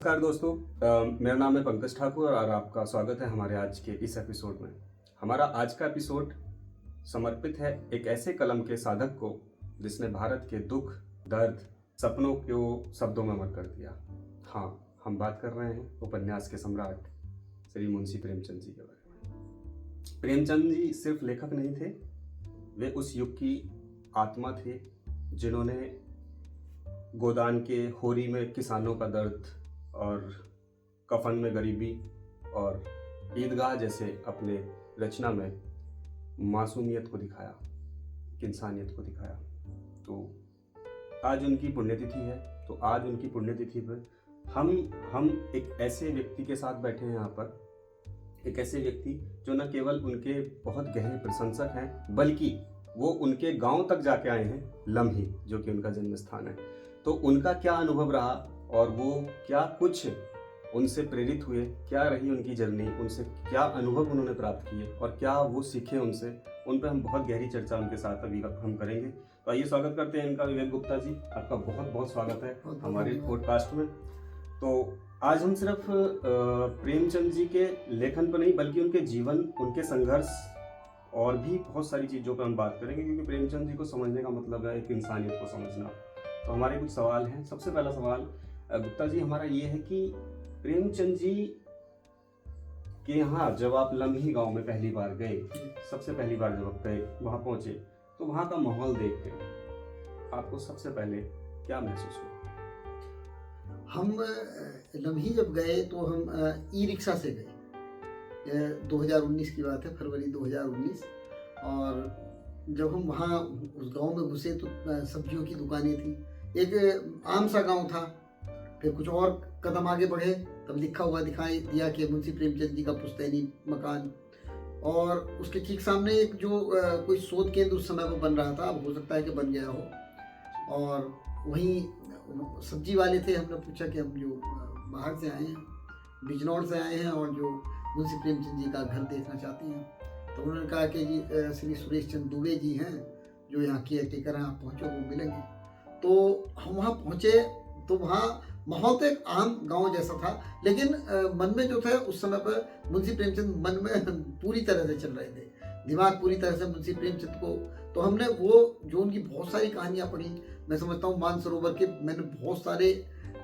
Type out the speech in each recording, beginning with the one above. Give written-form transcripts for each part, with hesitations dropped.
नमस्कार दोस्तों, मेरा नाम है पंकज ठाकुर और आपका स्वागत है हमारे आज के इस एपिसोड में। हमारा आज का एपिसोड समर्पित है एक ऐसे कलम के साधक को जिसने भारत के दुख, दर्द, सपनों को शब्दों में अमर कर दिया। हाँ, हम बात कर रहे हैं उपन्यास के सम्राट श्री मुंशी प्रेमचंद जी के बारे में। प्रेमचंद जी सिर्फ लेखक नहीं थे, वे उस युग की आत्मा थे जिन्होंने गोदान के होरी में किसानों का दर्द और कफन में गरीबी और ईदगाह जैसे अपने रचना में मासूमियत को दिखाया, इंसानियत को दिखाया। तो आज उनकी पुण्यतिथि है, तो आज उनकी पुण्यतिथि पर हम एक ऐसे व्यक्ति के साथ बैठे हैं यहाँ पर, एक ऐसे व्यक्ति जो न केवल उनके बहुत गहरे प्रशंसक हैं बल्कि वो उनके गांव तक जाके आए हैं, लम्ही जो कि उनका जन्म स्थान है। तो उनका क्या अनुभव रहा और वो क्या कुछ उनसे प्रेरित हुए, क्या रही उनकी जर्नी, उनसे क्या अनुभव उन्होंने प्राप्त किए और क्या वो सीखे उनसे, उन पर हम बहुत गहरी चर्चा उनके साथ अभी हम करेंगे। तो आइए स्वागत करते हैं इनका। विवेक गुप्ता जी, आपका बहुत बहुत स्वागत है हमारे पॉडकास्ट में। तो आज हम सिर्फ प्रेमचंद जी के लेखन पर नहीं बल्कि उनके जीवन, उनके संघर्ष और भी बहुत सारी चीज़ों पर हम बात करेंगे, क्योंकि प्रेमचंद जी को समझने का मतलब है एक इंसानियत को समझना। तो हमारे कुछ सवाल हैं। सबसे पहला सवाल गुप्ता जी हमारा ये है कि प्रेमचंद जी के यहाँ जब आप लम्ही गांव में पहली बार गए, सबसे पहली बार जब आप गए वहाँ पहुँचे, तो वहाँ का माहौल देख के आपको सबसे पहले क्या महसूस हुआ? हम लम्ही जब गए तो हम ई रिक्शा से गए। 2019 की बात है, फरवरी 2019। और जब हम वहाँ उस गांव में घुसे तो सब्जियों की दुकानें थी, एक आम सा गांव था। फिर कुछ और कदम आगे बढ़े तब लिखा हुआ दिखाई दिया कि मुंशी प्रेमचंद जी का पुश्तैनी मकान, और उसके ठीक सामने एक जो कोई शोध केंद्र उस समय पर बन रहा था, अब हो सकता है कि बन गया हो। और वहीं सब्जी वाले थे, हमने पूछा कि हम जो बाहर से आए हैं, बिजनौर से आए हैं और जो मुंशी प्रेमचंद जी का घर देखना चाहते हैं। तो उन्होंने कहा कि जी श्री सुरेश चंद्र दुबे जी हैं जो यहाँ केयर टेकर हैं, आप पहुँचो वो मिलेंगे। तो हम वहाँ पहुँचे तो वहाँ माहौल तो एक आम गांव जैसा था, लेकिन मन में जो था उस समय पर मुंशी प्रेमचंद मन में पूरी तरह से चल रहे थे, दिमाग पूरी तरह से मुंशी प्रेमचंद को। तो हमने वो जो उनकी बहुत सारी कहानियाँ पढ़ी, मैं समझता हूँ मानसरोवर के मैंने बहुत सारे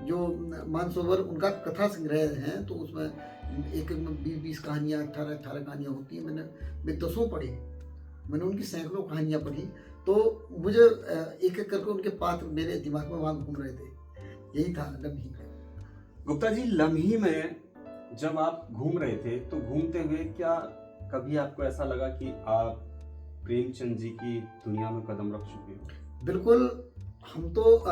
जो मानसरोवर उनका कथा संग्रह हैं, तो उसमें एक 20 कहानियाँ, 18 कहानियाँ होती हैं। मैं 10 पढ़ी, मैंने उनकी सैकड़ों कहानियाँ पढ़ी। तो मुझे एक एक करके उनके पात्र मेरे दिमाग में वहाँ घूम रहे थे। यही था लम्ही में। गुप्ता जी, लम्ही में जब आप घूम रहे थे तो घूमते हुए क्या कभी आपको ऐसा लगा कि आप प्रेमचंद जी की दुनिया में कदम रख चुके हो? बिल्कुल। हम तो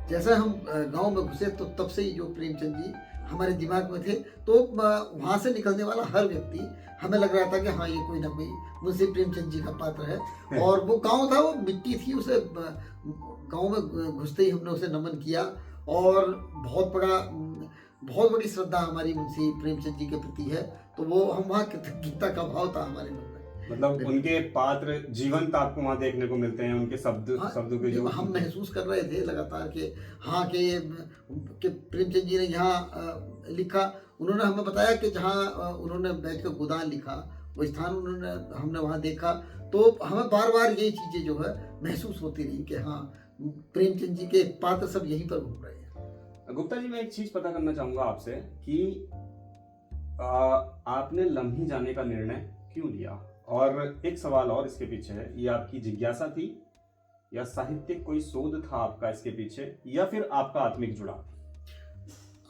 जैसे हम गांव में घुसे तो तब से ही जो प्रेमचंद जी हमारे दिमाग में थे। तो वहाँ से निकलने वाला हर व्यक्ति हमें लग रहा था कि हाँ, ये कोई ना कोई मुंशी प्रेमचंद जी का पात्र है। और वो गांव था, वो मिट्टी थी, उसे गांव में घुसते ही हमने उसे नमन किया। और बहुत बड़ी श्रद्धा हमारी मुंशी प्रेमचंद जी के प्रति है। तो वो हम वहाँ कृतज्ञता का भाव था हमारे मन में। मतलब उनके पात्र जीवंत आपको वहाँ देखने को मिलते हैं, उनके शब्दों के जो हम महसूस कर रहे थे लगातार कि हाँ कि प्रेमचंद जी ने यहाँ लिखा। उन्होंने हमें बताया कि जहाँ उन्होंने बैठ कर गोदान लिखा, वो स्थान हमने वहाँ देखा। तो हमें बार बार यही चीज़ें जो है महसूस होती रही कि हाँ, प्रेमचंद जी के पात्र सब यहीं पर घूम रहे हैं। गुप्ता जी, मैं एक चीज पता करना चाहूंगा आपसे कि आपने लम्ही जाने का निर्णय क्यों लिया? और एक सवाल और इसके पीछे है, ये आपकी जिज्ञासा थी या साहित्यिक कोई शोध था आपका इसके पीछे, या फिर आपका आत्मिक जुड़ाव?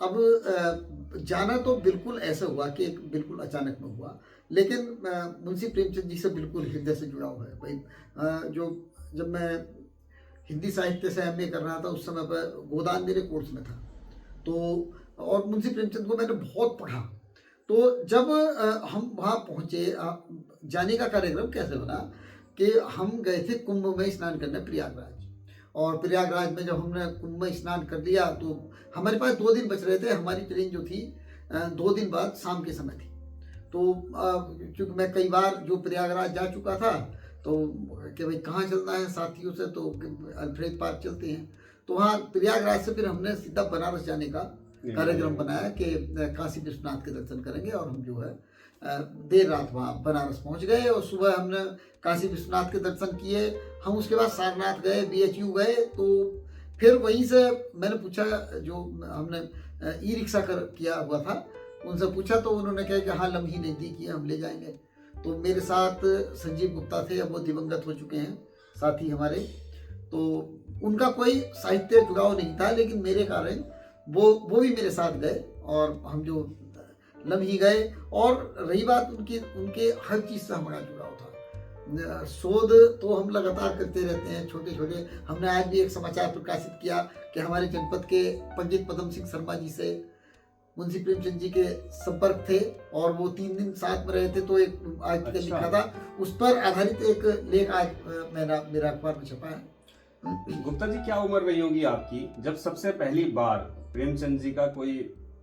अब जाना तो बिल्कुल ऐसा हुआ कि एक बिल्कुल अचानक में हुआ, लेकिन मुंशी प्रेमचंद जी से बिल्कुल हृदय से जुड़ा हुआ है भाई। जब मैं हिंदी साहित्य से एमए कर रहा था उस समय पर गोदान मेरे कोर्स में था। तो और मुंशी प्रेमचंद को मैंने बहुत पढ़ा। तो जब हम वहाँ पहुँचे, जाने का कार्यक्रम कैसे बना कि हम गए थे कुंभ में स्नान करने प्रयागराज। और प्रयागराज में जब हमने कुंभ में स्नान कर लिया तो हमारे पास 2 दिन बच रहे थे। हमारी ट्रेन जो थी 2 दिन बाद शाम के समय थी। तो चूँकि मैं कई बार जो प्रयागराज जा चुका था, तो कि भाई कहाँ चलना है साथियों से, तो अल्फ्रेड पार्क चलते हैं। तो वहाँ प्रयागराज से फिर हमने सीधा बनारस जाने का कार्यक्रम बनाया कि काशी विश्वनाथ के दर्शन करेंगे, और हम जो है देर रात वहाँ बनारस पहुँच गए, और सुबह हमने काशी विश्वनाथ के दर्शन किए। हम उसके बाद सारनाथ गए, BHU गए। तो फिर वहीं से मैंने पूछा, जो हमने ई रिक्शा किया हुआ था, उनसे पूछा तो उन्होंने कहा कि हाँ लम्ही नज़दीक ही है, हम ले जाएंगे। तो मेरे साथ संजीव गुप्ता थे, अब वो दिवंगत हो चुके हैं साथी हमारे। तो उनका कोई साहित्य जुड़ाव नहीं था, लेकिन मेरे कारण वो भी मेरे साथ गए, और हम जो लम्ही गए। और रही बात उनके हर चीज़ से हमारा जुड़ाव था। शोध तो हम लगातार करते रहते हैं, छोटे छोटे। हमने आज भी एक समाचार प्रकाशित किया कि हमारे जनपद के पंडित पदम सिंह शर्मा जी से मुंशी प्रेमचंद जी के संपर्क थे, और वो 3 दिन साथ में रहे थे। तो एक आर्टिकल अच्छा। लिखा था, उस पर आधारित एक लेख आज मेरा अखबार में छपा है। गुप्ता जी, क्या उम्र रही होगी आपकी जब सबसे पहली बार प्रेमचंद जी का कोई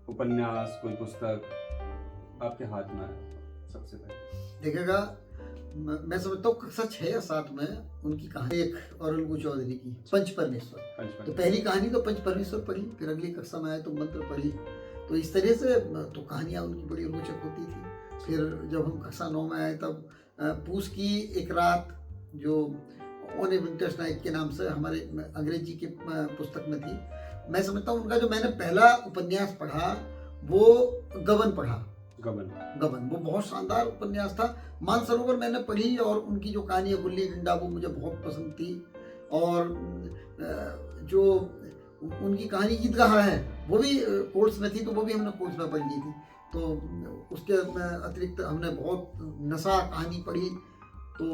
उपन्यास, कोई पुस्तक आपके हाथ में आया सबसे पहले? देखेगा, मैं समझता हूँ सच है या साथ में उनकी कहानी, एक और अलगू चौधरी की पंच परमेश्वर। तो पहली कहानी तो पंच परमेश्वर पढ़ी, फिर अगली कक्षा में आए तो मंत्र पढ़ी। तो इस तरह से तो कहानियाँ उनकी बड़ी रोचक होती थी। फिर जब हम कक्षा 9 में आए, तब पूस की एक रात, जो ओन ए विंटर्स नाइट के नाम से हमारे अंग्रेजी के पुस्तक में थी। मैं समझता हूँ उनका जो मैंने पहला उपन्यास पढ़ा, वो गबन पढ़ा। गबन वो बहुत शानदार उपन्यास था। मानसरोवर मैंने पढ़ी, और उनकी जो कहानी है गुल्ली डंडा, वो मुझे बहुत पसंद थी। और जो उनकी कहानी ईदगाह है, वो भी कोर्स में थी, तो वो भी हमने कोर्स में पढ़ ली थी। तो उसके अतिरिक्त हमने बहुत नशा कहानी पढ़ी। तो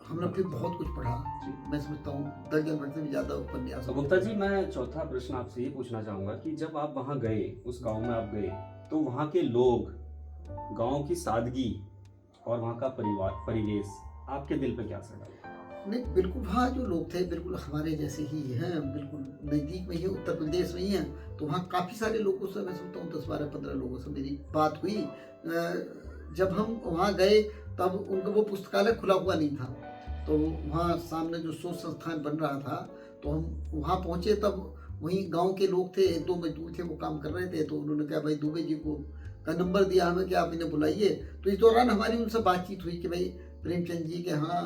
हमने फिर बहुत कुछ पढ़ा। मैं समझता हूँ दर्जन भर से भी ज़्यादा उपन्यास। तो गुप्ता जी, मैं चौथा प्रश्न आपसे ये पूछना चाहूँगा कि जब आप वहाँ गए, उस गांव में आप गए, तो वहाँ के लोग, गांव की सादगी और वहाँ का परिवेश आपके दिल पे क्या असर डाला? नहीं, बिल्कुल वहाँ जो लोग थे बिल्कुल हमारे जैसे ही हैं, बिल्कुल नज़दीक में ही, उत्तर प्रदेश में ही हैं। तो वहाँ काफ़ी सारे लोगों से, मैं समझता हूँ 10-12-15 लोगों से मेरी बात हुई। जब हम वहाँ गए, तब उनका वो पुस्तकालय खुला हुआ नहीं था। तो वहाँ सामने जो शोध संस्थान बन रहा था, तो हम वहाँ पहुँचे। तब वहीं गांव के लोग थे, 1-2 मजदूर थे, वो काम कर रहे थे। तो उन्होंने कहा भाई दुबे जी को का नंबर दिया हमें कि आप इन्हें बुलाइए। तो इस दौरान हमारी उनसे बातचीत हुई कि भाई प्रेमचंद जी के यहाँ।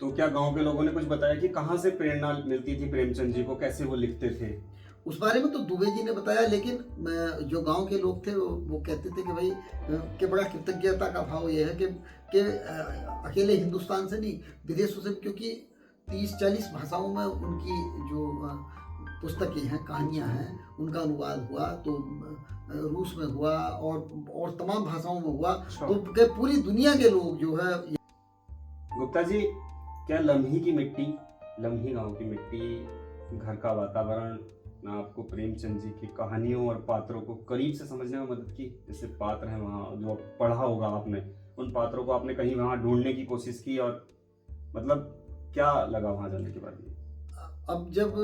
तो क्या गांव के लोगों ने कुछ बताया कि कहाँ से प्रेरणा मिलती थी प्रेमचंद जी को, कैसे वो लिखते थे? उस बारे में तो दुबे जी ने बताया, लेकिन जो गांव के लोग थे वो कहते थे कि भाई कि बड़ा कृतज्ञता का भाव ये है कि अकेले हिंदुस्तान से नहीं, विदेशों से, क्योंकि 30-40 भाषाओं में उनकी जो पुस्तकें हैं, कहानियां हैं, उनका अनुवाद हुआ। तो रूस में हुआ, और तमाम भाषाओं में हुआ। तो पूरी दुनिया के लोग जो है। गुप्ता जी, क्या लम्ही की मिट्टी, लम्ही गांव की मिट्टी, घर का वातावरण आपको प्रेमचंद जी की कहानियों और पात्रों को करीब से समझने में मदद की? जैसे पात्र हैं वहाँ जो पढ़ा होगा आपने, उन पात्रों को आपने कहीं वहाँ ढूंढने की कोशिश की, और मतलब क्या लगा वहाँ जाने के बाद? अब जब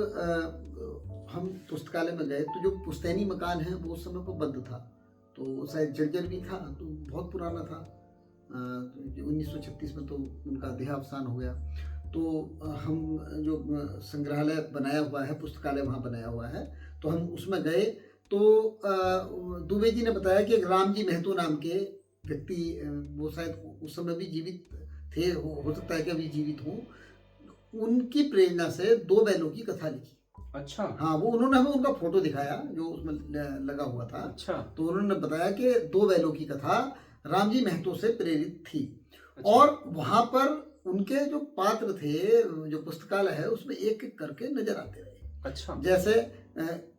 हम पुस्तकालय में गए, तो जो पुस्तैनी मकान है वो उस समय पर बंद था। तो शायद जर्जर भी था, तो बहुत पुराना था। 1936 में तो उनका देहावसान हो गया। तो हम जो संग्रहालय बनाया हुआ है, पुस्तकालय वहाँ बनाया हुआ है, तो हम उसमें गए। तो दुबे जी ने बताया कि एक राम जी महतो नाम के व्यक्ति, वो शायद उस समय भी जीवित थे, हो सकता है कि अभी जीवित हों, उनकी प्रेरणा से 2 बैलों की कथा लिखी। अच्छा। हाँ, वो उन्होंने हमें उनका फोटो दिखाया जो उसमें लगा हुआ था। अच्छा। तो उन्होंने बताया कि 2 बैलों की कथा राम जी महतो से प्रेरित थी। अच्छा। और वहाँ पर उनके जो पात्र थे, जो पुस्तकालय है, उसमें एक एक करके नजर आते रहे। अच्छा। जैसे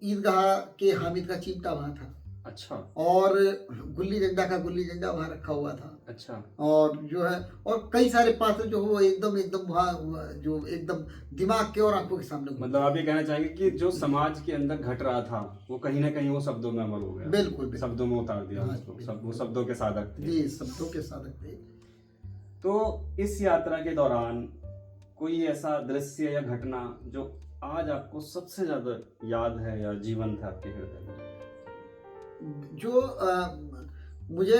ईदगाह के हामिद का चिमटा वहाँ था। अच्छा। और गुल्ली डंडा का गुल्ली डंडा वहाँ रखा हुआ था। अच्छा। और जो है, और कई सारे पात्र जो वो एकदम वहाँ जो एकदम दिमाग के और आंखों के सामने। मतलब आप ये कहना चाहेंगे कि जो समाज के अंदर घट रहा था, वो कहीं ना कहीं वो शब्दों में अमर हो गया। बिल्कुल, शब्दों में उतार दिया हाँ, उसको। वो शब्दों के साधक थे। जी, शब्दों के साधक थे। तो इस यात्रा के दौरान कोई ऐसा दृश्य या घटना जो आज आपको सबसे ज्यादा याद है या जीवंत है आपके हृदय में? जो मुझे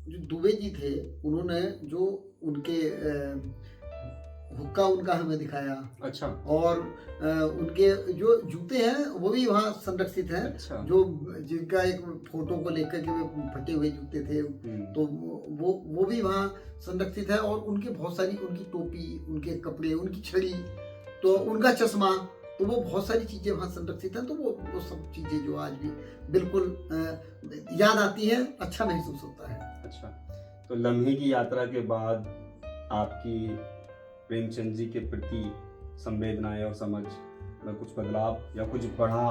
जो दुबे जी थे, उन्होंने जो उनके हुक्का उनका हमें दिखाया। अच्छा। और उनके जो जूते हैं वो भी वहाँ संरक्षित हैं। अच्छा। जो जिनका एक फोटो को लेकर के वे फटे हुए जूते थे, तो वो भी वहाँ संरक्षित है। और उनके बहुत सारी, उनकी टोपी, उनके कपड़े, उनकी छड़ी, तो उनका चश्मा, तो वो बहुत सारी चीज़ें वहाँ संरक्षित हैं। तो वो सब चीज़ें जो आज भी बिल्कुल याद आती हैं, अच्छा महसूस होता है। अच्छा, तो लम्हे की यात्रा के बाद आपकी प्रेमचंद जी के प्रति संवेदनाएं और समझ में कुछ बदलाव या कुछ बढ़ा?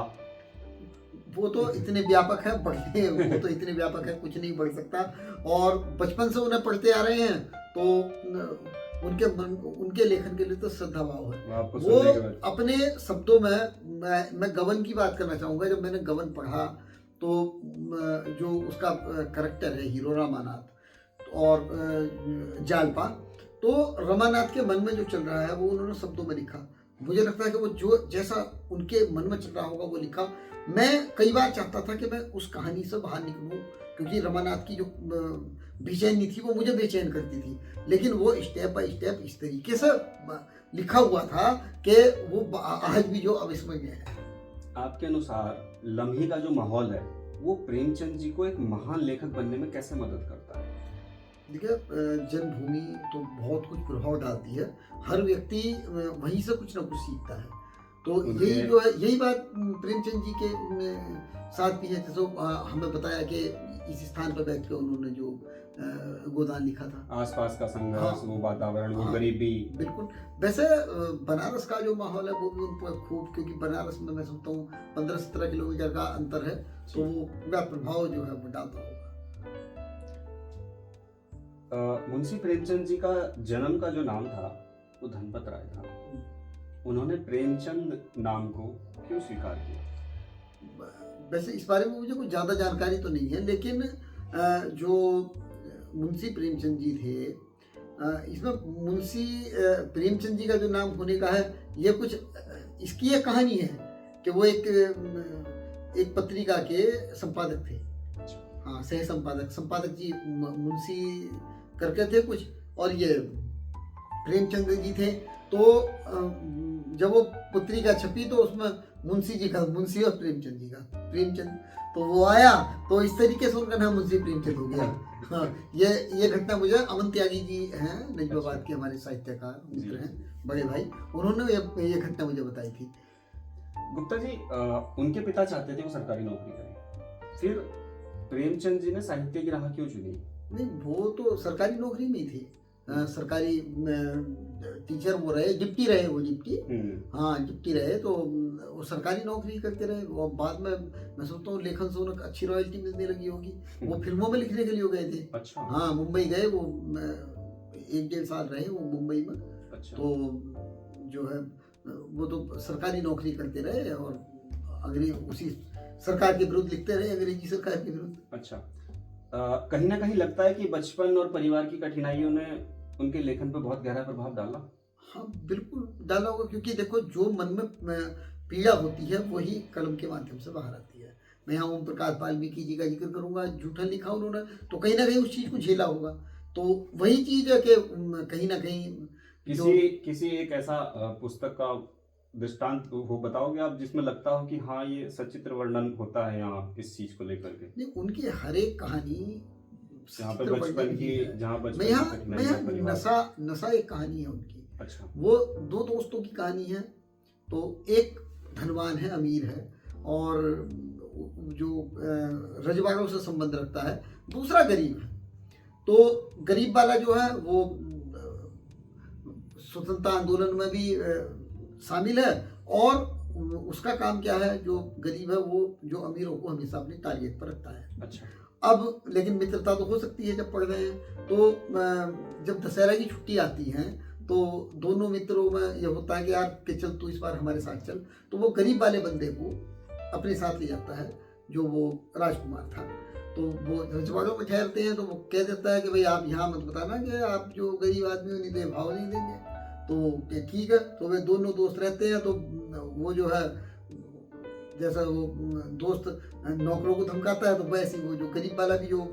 वो तो इतने व्यापक है, बढ़ने वो तो इतने व्यापक है, कुछ नहीं बढ़ सकता। और बचपन से उन्हें पढ़ते आ रहे हैं, तो उनके लेखन के लिए तो श्रद्धा भाव है। आपको वो सुनने के बाद अपने शब्दों में, मैं गबन की बात करना चाहूँगा। जब मैंने गबन पढ़ा तो जो उसका करेक्टर है हीरो रमानाथ और जालपा, तो रमानाथ के मन में जो चल रहा है वो उन्होंने शब्दों में लिखा। मुझे लगता है कि वो जो जैसा उनके मन में चल रहा होगा वो लिखा। मैं कई बार चाहता था कि मैं उस कहानी से बाहर निकलूं, क्योंकि रमानाथ की जो बेचैनी थी वो मुझे बेचैन करती थी। लेकिन वो स्टेप बाय स्टेप इस तरीके से लिखा हुआ था कि वो आज भी जो अविस्मरणीय है। आपके अनुसार लम्हे का जो माहौल है वो प्रेमचंद जी को एक महान लेखक बनने में कैसे मदद करता है? देखिए, जन्मभूमि तो बहुत कुछ प्रभाव डालती है। हर व्यक्ति वहीं से कुछ ना कुछ सीखता है। तो यही जो है, यही बात प्रेमचंद जी के साथ भी है। जैसे हमें बताया कि इस स्थान पर बैठ के उन्होंने जो गोदान लिखा था, आसपास का संघर्ष, हाँ, वो वातावरण, वो हाँ, गरीबी। बिल्कुल। वैसे बनारस का जो माहौल है वो भी उन पर खूब, क्योंकि बनारस में मैं समझता हूँ 15-17 किलोमीटर का अंतर है, तो वो पूरा प्रभाव जो है वो डालता होगा। मुंशी प्रेमचंद जी का जन्म का जो नाम था वो धनपत राय था। उन्होंने प्रेमचंद नाम को क्यों स्वीकार किया? वैसे इस बारे में मुझे कुछ ज़्यादा जानकारी तो नहीं है, लेकिन जो मुंशी प्रेमचंद जी थे, इसमें मुंशी प्रेमचंद जी का जो नाम होने का है, ये कुछ इसकी एक कहानी है कि वो एक पत्रिका के संपादक थे। हाँ, सह संपादक जी मुंशी करके थे कुछ, और ये प्रेमचंद जी थे। तो जब वो पत्रिका छपी तो उसमें मुंशी जी का, मुंशी और प्रेमचंद जी का, प्रेमचंद, तो वो आया, तो इस तरीके से उनका नाम मुंशी प्रेमचंद हो गया। हाँ, ये घटना मुझे अमन त्यागी जी हैं, नजबाबाद के हमारे साहित्यकार मित्र हैं, बड़े भाई, उन्होंने ये घटना मुझे बताई थी। गुप्ता जी, उनके पिता चाहते थे वो सरकारी नौकरी करें, फिर प्रेमचंद जी ने साहित्य की राह क्यों चुनी? नहीं, वो तो सरकारी नौकरी में ही थे। सरकारी टीचर वो रहे, डिप्टी रहे, वो डिप्टी, हाँ डिप्टी रहे। तो वो सरकारी नौकरी करते रहे। और बाद में मैं सोचता हूँ लेखन से उन्हें अच्छी रॉयल्टी मिलने लगी होगी। वो फिल्मों में लिखने के लिए गए थे। अच्छा। हाँ, मुंबई गए, वो 1-1.5 साल रहे वो मुंबई में। अच्छा। तो जो है वो तो सरकारी नौकरी करते रहे और अंग्रेजी, उसी सरकार के विरुद्ध लिखते रहे, अंग्रेजी सरकार के विरुद्ध। अच्छा, कहीं ना कहीं लगता है कि बचपन और परिवार की कठिनाइयों ने उनके लेखन पर बहुत गहरा प्रभाव डाला। हाँ, बिल्कुल डाला होगा, क्योंकि देखो जो मन में पीड़ा होती है वही कलम के माध्यम से बाहर आती है। मैं यहाँ ओम प्रकाश वाल्मीकि जी का जिक्र करूँगा। जूठन लिखा उन्होंने, तो कहीं ना कहीं उस चीज़ को झेला होगा। तो वही चीज़ है कि कहीं ना कहीं किसी एक ऐसा पुस्तक का दृष्टांत वो बताओगे आप जिसमें लगता हो कि हाँ ये सचित्र वर्णन होता है यहाँ इस चीज को लेकर के? नहीं, उनकी हर एक कहानी जहाँ पे बचपन की, जहाँ बचपन मैं की यहाँ कठिनाइयाँ, नशा एक कहानी है उनकी। अच्छा। वो 2 दोस्तों की कहानी है। तो एक धनवान है, अमीर है, और जो रजवाड़ों से संबंध रखता है, दूसरा गरीब है। तो गरीब वाला जो है वो स्वतंत्रता आंदोलन में भी शामिल है, और उसका काम क्या है, जो गरीब है वो जो अमीरों को हमेशा अपने टारगेट पर रखता है। अच्छा। अब लेकिन मित्रता तो हो सकती है जब पढ़ रहे हैं। तो जब दशहरा की छुट्टी आती है तो दोनों मित्रों में ये होता है कि यार कि चल तू इस बार हमारे साथ चल। तो वो गरीब वाले बंदे को अपने साथ ले जाता है, जो वो राजकुमार था। तो वो रजवाड़ों में ठहरते हैं, तो वो कह देता है कि भाई आप यहाँ मत बताना कि आप जो गरीब आदमी हो नहीं भाव नहीं देंगे। तो ठीक है। तो वे दोनों दोस्त रहते हैं। तो वो जो है, जैसा वो दोस्त नौकरों को धमकाता है, तो वैसे वो जो गरीब वाला भी जो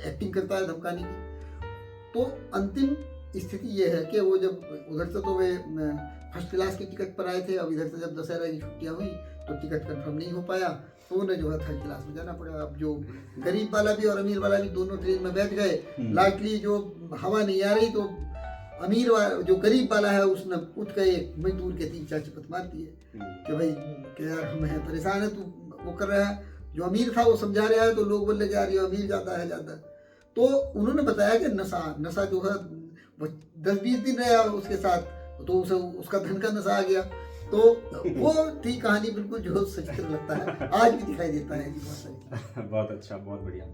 एक्टिंग करता है धमकाने की। तो अंतिम स्थिति ये है कि वो जब उधर से तो वे फर्स्ट क्लास की टिकट पर आए थे, अब इधर से जब दशहरा की छुट्टियां हुई तो टिकट कंफर्म नहीं हो पाया, तो उन्हें जो है थर्ड क्लास में जाना पड़ा। अब जो गरीब वाला भी और अमीर वाला भी दोनों ट्रेन में बैठ गए। लाडली जो हवा नहीं आ रही तो अमीर वाला, जो गरीब वाला है, उसने उठ के एक मजदूर के 3-4 चपत मार दिए कि भाई कि यार हम हैं परेशान है, तू वो कर रहा है। जो अमीर था वो समझा रहा है तो लोग बोले यार ये अमीर जाता है ज़्यादा। तो उन्होंने बताया कि नशा जो है 10-20 दिन रहा उसके साथ, तो उसे उसका धन का नशा आ गया। तो वो थी कहानी, बिल्कुल जो सचित्र लगता है, आज भी दिखाई देता है। बहुत अच्छा, बहुत बढ़िया।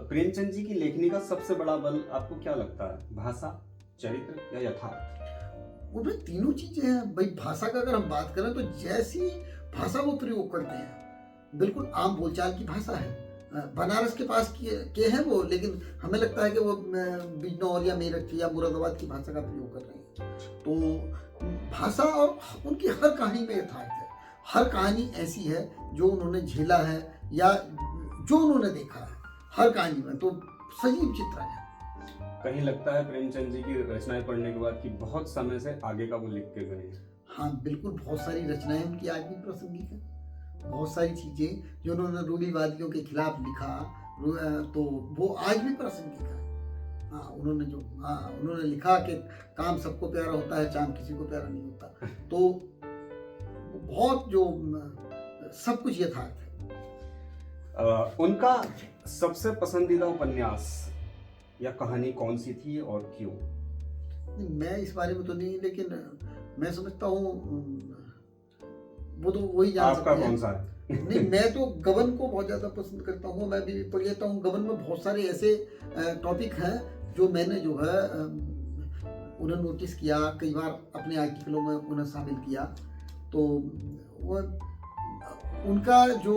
प्रेमचंद जी की लेखनी का सबसे बड़ा बल आपको क्या लगता है? भाषा, चरित्र या यथार्थ? उनमें तीनों चीजें हैं भाई। भाषा का अगर हम बात करें तो जैसी भाषा वो प्रयोग करते हैं बिल्कुल आम बोलचाल की भाषा है। बनारस के पास के हैं वो, लेकिन हमें लगता है कि वो बिजनौर या मेरठ या मुरादाबाद की भाषा का प्रयोग कर रहे हैं। तो भाषा और उनकी हर कहानी में यथार्थ है। हर कहानी ऐसी है जो उन्होंने झेला है या जो उन्होंने देखा है, हर कहानी में तो सजीव चित्रण है। कहीं लगता है प्रेमचंद जी की रचनाएं पढ़ने के बाद कि बहुत समय से आगे का वो लिख के गए हैं। हाँ बिल्कुल, बहुत सारी रचनाएं उनकी आज भी प्रासंगिक है। बहुत सारी चीजें जो उन्होंने रूढ़िवादियों के खिलाफ लिखा तो वो आज भी प्रासंगिक है। हाँ उन्होंने लिखा कि काम सबको प्यारा होता है, चांद किसी को प्यारा नहीं होता। तो बहुत जो सब कुछ यथार्थ है। उनका सबसे पसंदीदा उपन्यास या कहानी कौन सी थी और क्यों? मैं इस बारे में तो नहीं, लेकिन मैं समझता हूँ वो तो वही जान सकते हैं। आपका कौन सा है? नहीं, मैं तो गबन को बहुत ज़्यादा पसंद करता हूँ। मैं भी पढ़ लेता हूँ। गबन में बहुत सारे ऐसे टॉपिक हैं जो मैंने जो है उन्हें नोटिस किया, कई बार अपने आर्टिकलों में उन्हें शामिल किया। तो वो उनका जो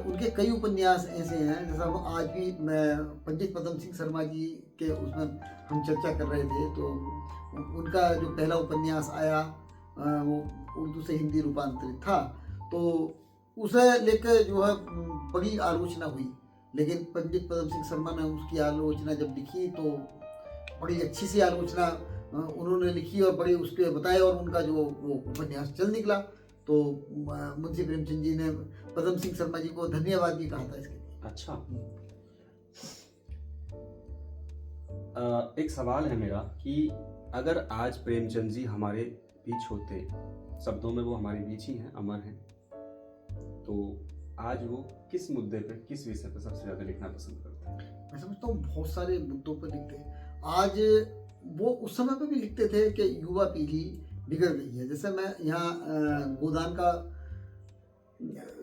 उनके कई उपन्यास ऐसे हैं, जैसा हम आज भी पंडित पदम सिंह शर्मा जी के उसमें हम चर्चा कर रहे थे। तो उनका जो पहला उपन्यास आया वो उर्दू से हिंदी रूपांतरित था, तो उसे लेकर जो है बड़ी आलोचना हुई। लेकिन पंडित पदम सिंह शर्मा ने उसकी आलोचना जब लिखी तो बड़ी अच्छी सी आलोचना उन्होंने लिखी और बड़े उस पर बताया, और उनका जो वो उपन्यास चल निकला। तो मुंशी प्रेमचंद जी ने पदम सिंह शर्मा जी को धन्यवाद भी कहा था इसके लिए। अच्छा, एक सवाल है मेरा कि अगर आज प्रेमचंद जी हमारे बीच होते, शब्दों में वो हमारे बीच ही हैं, अमर हैं, तो आज वो किस मुद्दे पे, किस विषय पे सबसे ज्यादा लिखना पसंद करते हैं? मैं समझता हूँ बहुत सारे मुद्दों पर लिखते हैं। आज वो उस समय पे भी लिखते थे कि युवा पीढ़ी बिगड़ गई है। जैसे मैं यहाँ गोदान का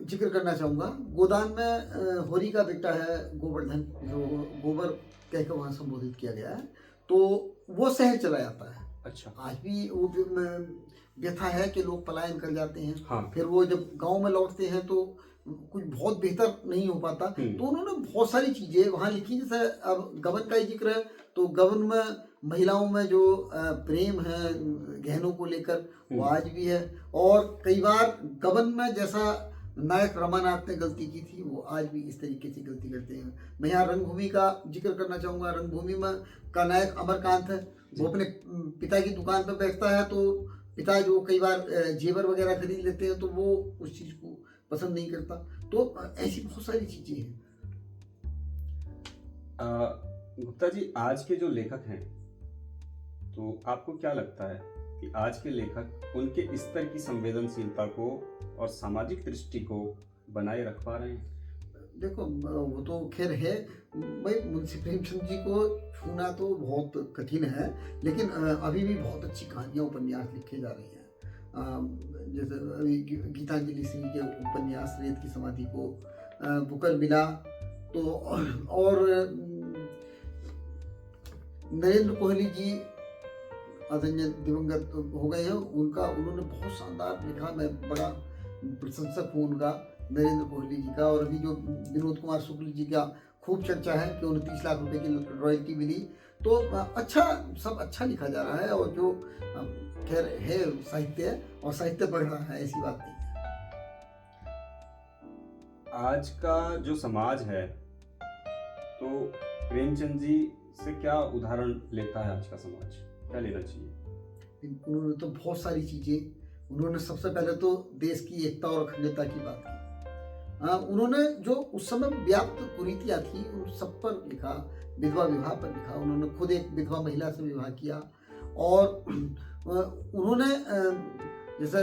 जिक्र करना चाहूँगा। गोदान में होरी का बेटा है गोवर्धन, जो गोबर कहकर वहाँ संबोधित किया गया है, तो वो शहर चला जाता है। अच्छा, आज भी वो व्यथा है कि लोग पलायन कर जाते हैं। हाँ। फिर वो जब गांव में लौटते हैं तो कुछ बहुत बेहतर नहीं हो पाता। तो उन्होंने बहुत सारी चीजें वहाँ लिखी। जैसे अब गबन का ही जिक्र है, तो गबन में महिलाओं में जो प्रेम है गहनों को लेकर, वो आज भी है। और कई बार गबन में जैसा नायक रमानाथ ने गलती की थी, वो आज भी इस तरीके से गलती करते हैं। मैं यहाँ रंगभूमि का जिक्र करना चाहूँगा। रंगभूमि में का नायक अमरकांत है। वो अपने पिता की दुकान पर बैठता है, तो पिता जो कई बार जेवर वगैरह खरीद लेते हैं, तो वो उस चीज़ को पसंद नहीं करता। तो ऐसी बहुत सारी चीज़ें हैं। गुप्ता जी, आज के जो लेखक हैं, तो आपको क्या लगता है कि आज के लेखक उनके स्तर की संवेदनशीलता को और सामाजिक दृष्टि को बनाए रख पा रहे हैं? देखो, वो तो खैर है भाई, मुंशी प्रेमचंद जी को छूना तो बहुत कठिन है, लेकिन अभी भी बहुत अच्छी कहानियाँ उपन्यास लिखे जा रही हैं। जैसे अभी गीतांजलि सिंह के उपन्यास रेत की समाधि को बुकर मिला, तो और नरेंद्र कोहली जी आदरणीय दिवंगत हो गए हैं, उन्होंने बहुत शानदार लिखा। मैं बड़ा प्रशंसक हूँ उनका, नरेंद्र कोहली जी का। और अभी जो विनोद कुमार शुक्ल जी का खूब चर्चा है कि 29 लाख रुपए की रॉयल्टी मिली। तो अच्छा, सब अच्छा लिखा जा रहा है। और जो खैर है साहित्य, और साहित्य बढ़ रहा है, ऐसी बात नहीं है। आज का जो समाज है, तो प्रेमचंद जी से क्या उदाहरण लेता है आज का समाज, क्या लेना चाहिए? उन्होंने तो बहुत सारी चीजें, उन्होंने सबसे पहले तो देश की एकता और अखंडता की बात की। उन्होंने जो उस समय व्याप्त कुरीतियाँ थी उन सब पर लिखा, विधवा विवाह पर लिखा। उन्होंने खुद एक विधवा महिला से विवाह किया और उन्होंने जैसे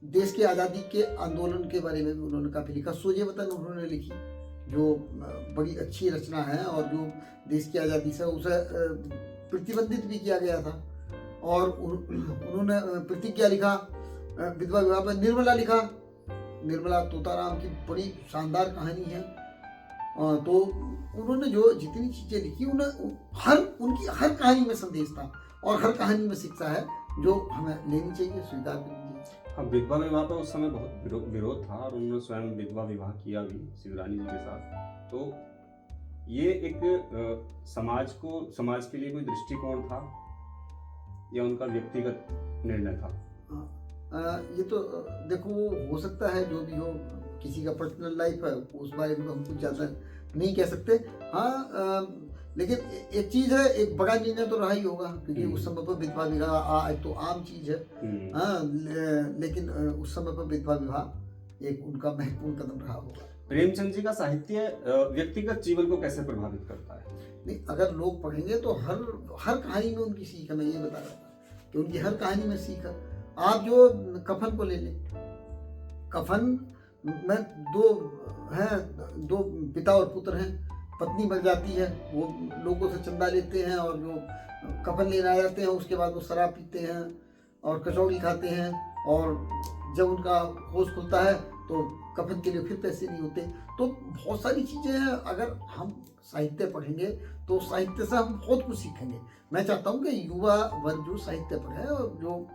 देश की आज़ादी के आंदोलन के बारे में भी उन्होंने काफ़ी लिखा। सोजे वतन उन्होंने लिखी, जो बड़ी अच्छी रचना है और जो देश की आज़ादी से उसे प्रतिबंधित भी किया गया था। और उन्होंने प्रतिज्ञा लिखा, विधवा विवाह पर निर्मला लिखा। निर्मला तोताराम की बड़ी शानदार कहानी है। तो उन्होंने जो जितनी चीज़ें लिखी, उन्हें उनकी हर कहानी में संदेश था और हर कहानी में शिक्षा है जो हमें लेनी चाहिए, स्वीकार करनी चाहिए। हाँ, विधवा विवाह पर उस समय बहुत विरोध था और उन्होंने स्वयं विधवा विवाह किया भी शिवरानी जी के साथ। तो ये एक समाज के लिए कोई दृष्टिकोण था या उनका व्यक्तिगत निर्णय था? ये तो देखो, हो सकता है जो भी हो, किसी का पर्सनल लाइफ है, उस बारे में हम कुछ ज़्यादा नहीं कह सकते। हाँ, लेकिन एक चीज़ है, एक बड़ा निर्णय तो रहा ही होगा, क्योंकि उस समय पर विधवा विवाह आज तो आम चीज़ है। हाँ, लेकिन उस समय पर विधवा विवाह एक उनका महत्वपूर्ण कदम रहा होगा। प्रेमचंद जी का साहित्य व्यक्तिगत जीवन को कैसे प्रभावित करता है? नहीं, अगर लोग पढ़ेंगे तो हर कहानी में उनकी सीख है। मैं ये बता रहा था कि उनकी हर कहानी में सीख है। आप जो कफन को ले लें, कफन में दो पिता और पुत्र हैं। पत्नी मर जाती है, वो लोगों से चंदा लेते हैं और जो कफन लेने आ जाते हैं, उसके बाद वो शराब पीते हैं और कचौड़ी खाते हैं, और जब उनका होश खुलता है तो कफन के लिए फिर पैसे नहीं होते। तो बहुत सारी चीज़ें हैं। अगर हम साहित्य पढ़ेंगे तो साहित्य से हम बहुत कुछ सीखेंगे। मैं चाहता हूँ कि युवा वर्ग जो साहित्य पढ़े, और जो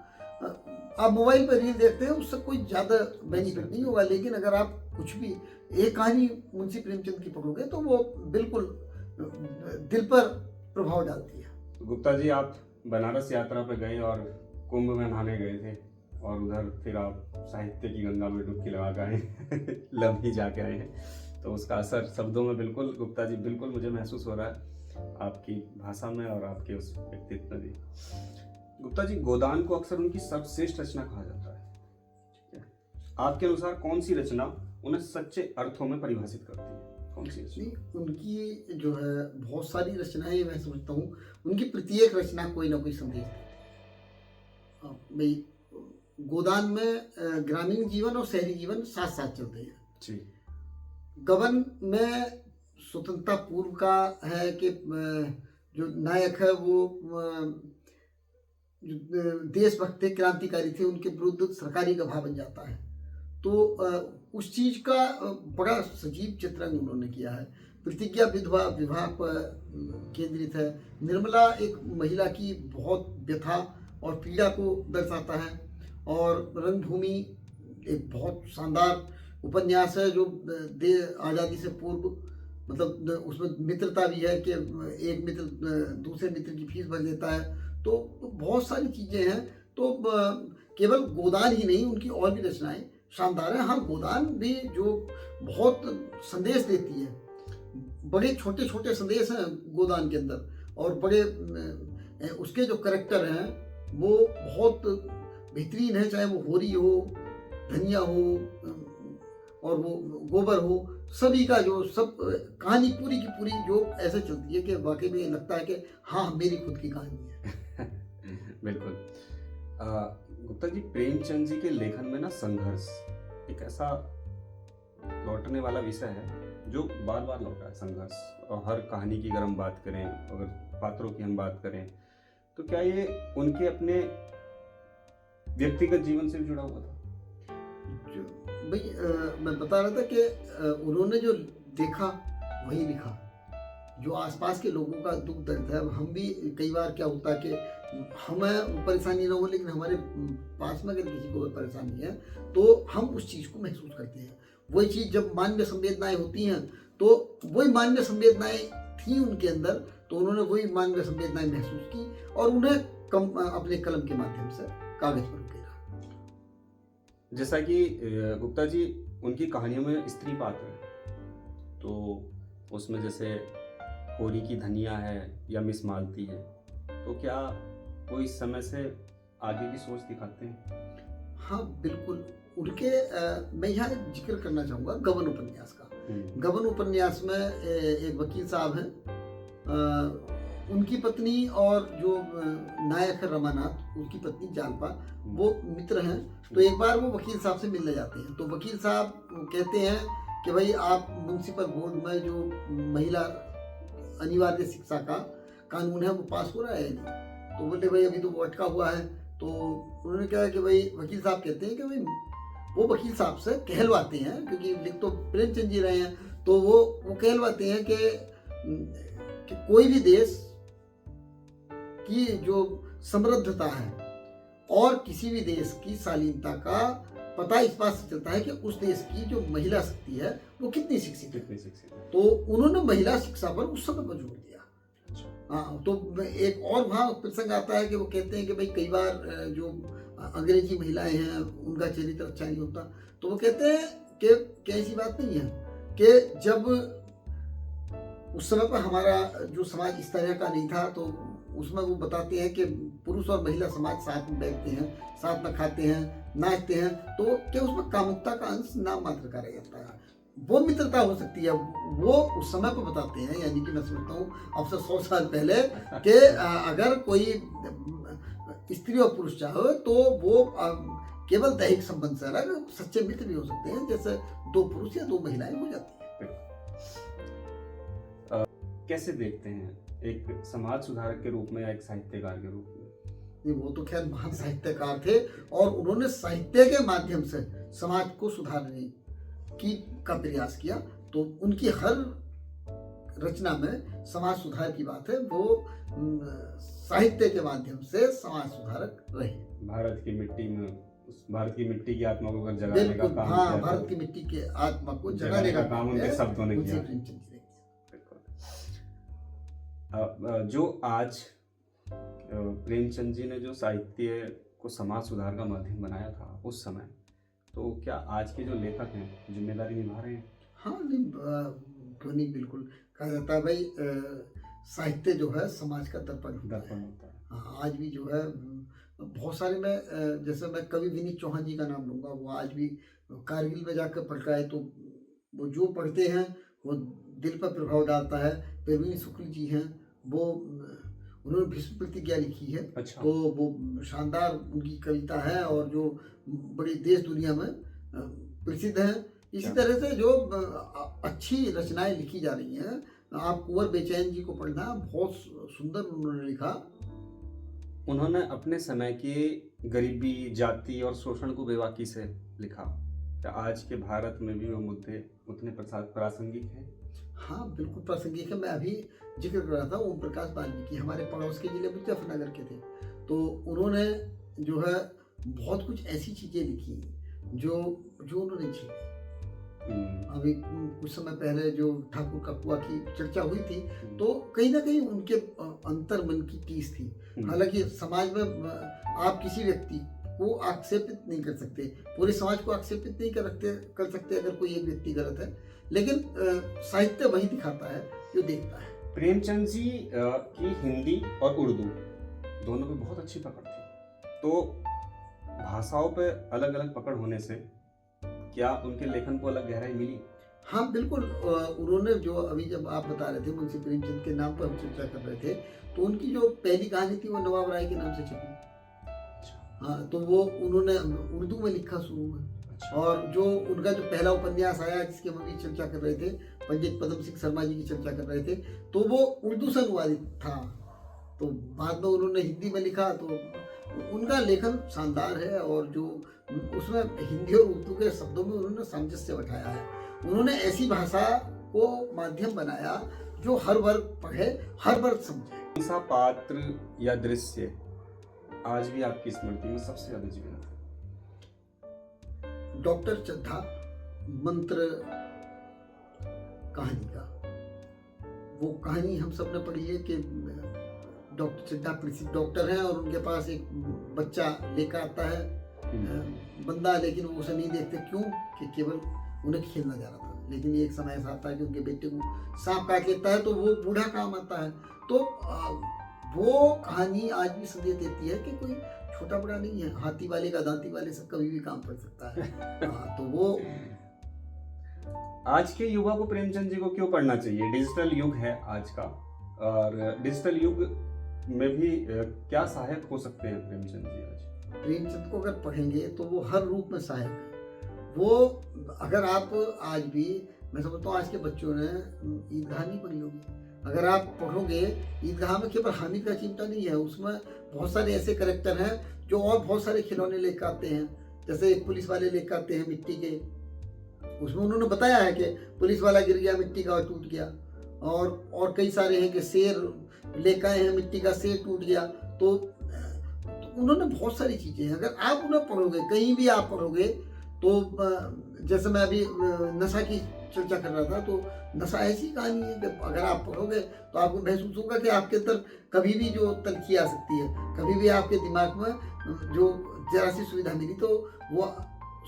आप मोबाइल पर रील देखते हैं उससे कोई ज़्यादा बेनिफिट नहीं होगा, लेकिन अगर आप कुछ भी एक कहानी मुंशी प्रेमचंद की पढ़ोगे तो वो बिल्कुल दिल पर प्रभाव डालती है। गुप्ता जी, आप बनारस यात्रा पर गए और कुंभ में नहाने गए थे और उधर फिर आप साहित्य की गंगा में डुबकी लगा के आए लम्ही जाके आए हैं, तो उसका असर शब्दों में बिल्कुल गुप्ता जी बिल्कुल मुझे महसूस हो रहा है आपकी भाषा में और आपके उस व्यक्तित्व में भी। गुप्ता जी, गोदान को अक्सर उनकी सर्वश्रेष्ठ रचना कहा जाता है, ठीक है? आपके अनुसार कौन सी रचना उन्हें सच्चे अर्थों में परिभाषित करती है? कौन सी रचना? उनकी जो है बहुत सारी रचनाएं, मैं समझता हूँ उनकी प्रत्येक रचना कोई ना कोई संदेश देती है। भाई, गोदान में ग्रामीण जीवन और शहरी जीवन साथ साथ चलते हैं जी। गबन में स्वतंत्रता पूर्व का है कि जो नायक है वो देशभक्त थे, क्रांतिकारी थे, उनके विरुद्ध सरकारी गवाह बन जाता है। तो उस चीज का बड़ा सजीव चित्रण उन्होंने किया है। प्रतिज्ञा विधवा विवाह पर केंद्रित है। निर्मला एक महिला की बहुत व्यथा और पीड़ा को दर्शाता है। और रंगभूमि एक बहुत शानदार उपन्यास है जो आज़ादी से पूर्व, मतलब उसमें मित्रता भी है कि एक मित्र दूसरे मित्र की फीस भर देता है। तो बहुत सारी चीज़ें हैं। तो केवल गोदान ही नहीं, उनकी और भी रचनाएं शानदार है। हाँ, गोदान भी जो बहुत संदेश देती है, बड़े छोटे छोटे संदेश हैं गोदान के अंदर, और बड़े उसके जो करेक्टर हैं वो बहुत बेहतरीन है। चाहे वो होरी हो, धनिया हो और वो गोबर हो, सभी का जो सब कहानी पूरी की पूरी जो ऐसे चलती है कि वाकई में लगता है कि हाँ, मेरी खुद की कहानी है। बिल्कुल। गुप्ता जी, प्रेमचंद जी के लेखन में ना संघर्ष एक ऐसा लौटने वाला विषय है जो बार बार लौटा है, संघर्ष। और हर कहानी की अगर हम बात करें, अगर पात्रों की हम बात करें, तो क्या ये उनके अपने व्यक्तिगत जीवन से भी जुड़ा हुआ था? भाई, मैं बता रहा था कि उन्होंने जो देखा वही लिखा। जो आसपास के लोगों का दुख दर्द है, हम भी कई बार क्या होता है कि हमें परेशानी ना हो, लेकिन हमारे पास में अगर किसी को परेशानी है तो हम उस चीज़ को महसूस करते हैं। वही चीज़ जब मानवीय संवेदनाएं होती हैं, तो वही मानवीय संवेदनाएं थी उनके अंदर, तो उन्होंने वही मानवीय संवेदनाएं महसूस की और उन्हें अपने कलम के माध्यम से कागज पर उकेरा। जैसा कि गुप्ता जी, उनकी कहानियों में स्त्री पात्र है, तो उसमें जैसे कोरी की धनिया है या मिस मालती है, तो क्या वो इस समय से आगे की सोच दिखाते हैं? हाँ बिल्कुल। उनके मैं यहाँ जिक्र करना चाहूँगा गबन उपन्यास का। गबन उपन्यास में एक वकील साहब हैं, उनकी पत्नी और जो नायक है रमानाथ, उनकी पत्नी जालपा, वो मित्र हैं। तो एक बार वो वकील साहब से मिलने जाते हैं, तो वकील साहब कहते हैं कि भाई आप म्युनिसिपल बोर्ड में जो महिला अनिवार्य शिक्षा का कानून है वो पास हो रहा है नहीं। तो बोले भाई अभी तो वो अटका हुआ है। तो उन्होंने कहा कि भाई वकील साहब कहते हैं कि भाई वो वकील साहब से कहलवाते हैं, क्योंकि लिख तो प्रेमचंद जी रहे हैं, तो वो कहलवाते हैं कि कोई भी देश की जो समृद्धता है और किसी भी देश की शालीनता का पता इस बात से चलता है कि उस देश की जो महिला शक्ति है वो कितनी शिक्षित है। तो उन्होंने महिला शिक्षा पर उस समय पर जोर दिया। हाँ, तो एक और वहाँ प्रसंग आता है कि वो कहते हैं कि भाई कई बार जो अंग्रेजी महिलाएं हैं उनका चरित्र अच्छा नहीं होता। तो वो कहते हैं कि ऐसी बात नहीं है कि जब उस समय पर हमारा जो समाज इस तरह का नहीं था, तो उसमें वो बताते हैं कि पुरुष और महिला समाज साथ में बैठते हैं, साथ में खाते हैं, नाचते हैं, तो क्या उसमें कामुकता का अंश नाम मात्र का रह जाता है। वो मित्रता हो सकती है, वो उस समय पर बताते हैं। यानी कि मैं समझता हूँ अब से 100 साल पहले कि अगर कोई स्त्री और पुरुष चाहे तो वो केवल दैहिक संबंध से अलग सच्चे मित्र भी हो सकते हैं, जैसे 2 पुरुष या 2 महिलाएं हो जाती हैं। कैसे देखते हैं एक समाज सुधारक के रूप में या एक साहित्यकार के रूप में? वो तो खैर महान साहित्यकार थे और उन्होंने साहित्य के माध्यम से समाज को सुधारने का प्रयास किया। तो उनकी हर रचना में समाज सुधार की बात है। वो साहित्य के माध्यम से समाज सुधारक रहे। भारत की मिट्टी में भारत की मिट्टी की आत्मा को जगाने का काम हाँ, भारत की मिट्टी के आत्मा को जगाने का काम उनके शब्दों ने किया। जो आज प्रेमचंद जी ने जो साहित्य को समाज सुधार का माध्यम बनाया था उस समय, तो क्या आज के जो लेखक हैं जिम्मेदारी निभा रहे हैं? हाँ क्यों नहीं, बिल्कुल कहा जाता है भाई साहित्य जो है समाज का दर्पण होता है। हाँ, आज भी जो है बहुत सारे में जैसे मैं कवि विनीत चौहान जी का नाम लूँगा, वो आज भी कारगिल में जाकर पढ़ है, तो वो जो पढ़ते हैं वो दिल पर प्रभाव डालता है। परवीन शुक्ल जी हैं, वो उन्होंने भीष्म प्रतिज्ञा लिखी है। अच्छा। तो वो शानदार उनकी कविता है और जो बड़ी देश दुनिया में प्रसिद्ध है। इसी तरह से जो अच्छी रचनाएं लिखी जा रही हैं, आप कुंवर बेचैन जी को पढ़ना, बहुत सुंदर उन्होंने लिखा। उन्होंने अपने समय की गरीबी, जाति और शोषण को बेबाकी से लिखा। क्या आज के भारत में भी वो मुद्दे उतने प्रासंगिक हैं? हाँ बिल्कुल प्रासंगिक है। मैं अभी जिक्र कर रहा था ओम प्रकाश वाल्मीकि, हमारे पड़ोस के जिले मुजफ्फरनगर के थे। तो उन्होंने जो है बहुत कुछ ऐसी चीज़ें लिखी जो उन्होंने छीनी। अभी कुछ समय पहले जो ठाकुर का कुआ की चर्चा हुई थी, तो कहीं ना कहीं उनके अंतर मन की टीस थी। हालांकि समाज में आप किसी व्यक्ति को आक्षेपित नहीं कर सकते, पूरे समाज को आक्षेपित नहीं कर सकते अगर कोई एक व्यक्ति गलत है, लेकिन साहित्य वही दिखाता है जो देखता है। प्रेमचंद जी की हिंदी और उर्दू दोनों पे बहुत अच्छी पकड़ थी। तो भाषाओं पे अलग अलग पकड़ होने से क्या उनके लेखन को अलग गहराई मिली? हाँ बिल्कुल। उन्होंने जो अभी जब आप बता रहे थे मुंशी प्रेमचंद के नाम पर हम चर्चा कर रहे थे, तो उनकी जो पहली कहानी थी वो नवाब राय के नाम से छपी। हाँ, तो वो उन्होंने उर्दू में लिखा शुरू में। और जो उनका जो पहला उपन्यास आया जिसकी हम अभी चर्चा कर रहे थे, पंडित पद्म सिंह शर्मा जी की चर्चा कर रहे थे, तो वो उर्दू से अनुवादित था। तो बाद में उन्होंने हिंदी में लिखा। तो उनका लेखन शानदार है और जो उसमें हिंदी और उर्दू के शब्दों में उन्होंने सामंजस्य बैठाया है। उन्होंने ऐसी भाषा को माध्यम बनाया जो हर वर्ग पढ़े, हर वर्ग समझे। कौन सा पात्र या दृश्य आज भी आपकी स्मृति में सबसे ज्यादा जीवंत है? डॉक्टर चड्ढा मंत्र कहानी का, वो कहानी हम सब ने पढ़ी है कि डॉक्टर चड्ढा प्रसिद्ध डॉक्टर हैं और उनके पास एक बच्चा लेकर आता है बंदा, लेकिन वो उसे नहीं देखते। क्यों? कि केवल उन्हें खेलना जा रहा था। लेकिन एक समय ऐसा आता है कि उनके बेटे को सांप काट लेता है तो वो बूढ़ा काम आता है। तो वो कहानी आज भी संदेश देती है कि कोई छोटा बड़ा नहीं है, हाथी वाले का दांती वाले से कभी भी काम पड़ सकता है। तो वो आज के युवा को प्रेमचंद जी को क्यों पढ़ना चाहिए? डिजिटल युग है आज का, और डिजिटल युग में भी क्या सहायक हो सकते हैं प्रेमचंद जी आज? प्रेमचंद को अगर पढ़ेंगे तो वो हर रूप में सहायक है। वो अगर आप आज भी, मैं समझता हूँ आज के बच्चों ने ईदगाह नहीं पढ़ी होगी। अगर आप पढ़ोगे ईदगाह में केवल हामिद का चिमटा नहीं है, उसमें बहुत सारे ऐसे करेक्टर हैं जो और बहुत सारे खिलौने लेकर आते हैं। जैसे एक पुलिस वाले लेकर आते हैं मिट्टी के, उसमें उन्होंने बताया है कि पुलिस वाला गिर गया मिट्टी का और टूट गया। और कई सारे हैं कि शेर लेकर आए हैं, मिट्टी का शेर टूट गया। तो उन्होंने बहुत सारी चीज़ें हैं, अगर आप उन्हें पढ़ोगे, कहीं भी आप पढ़ोगे तो जैसे मैं अभी नशा की चर्चा कर रहा था, तो नशा ऐसी कहानी है कि अगर आप पढ़ोगे तो आपको महसूस होगा कि आपके अंदर कभी भी जो तलखी आ सकती है, कभी भी आपके दिमाग में जो जरा सी सुविधा मिली तो वो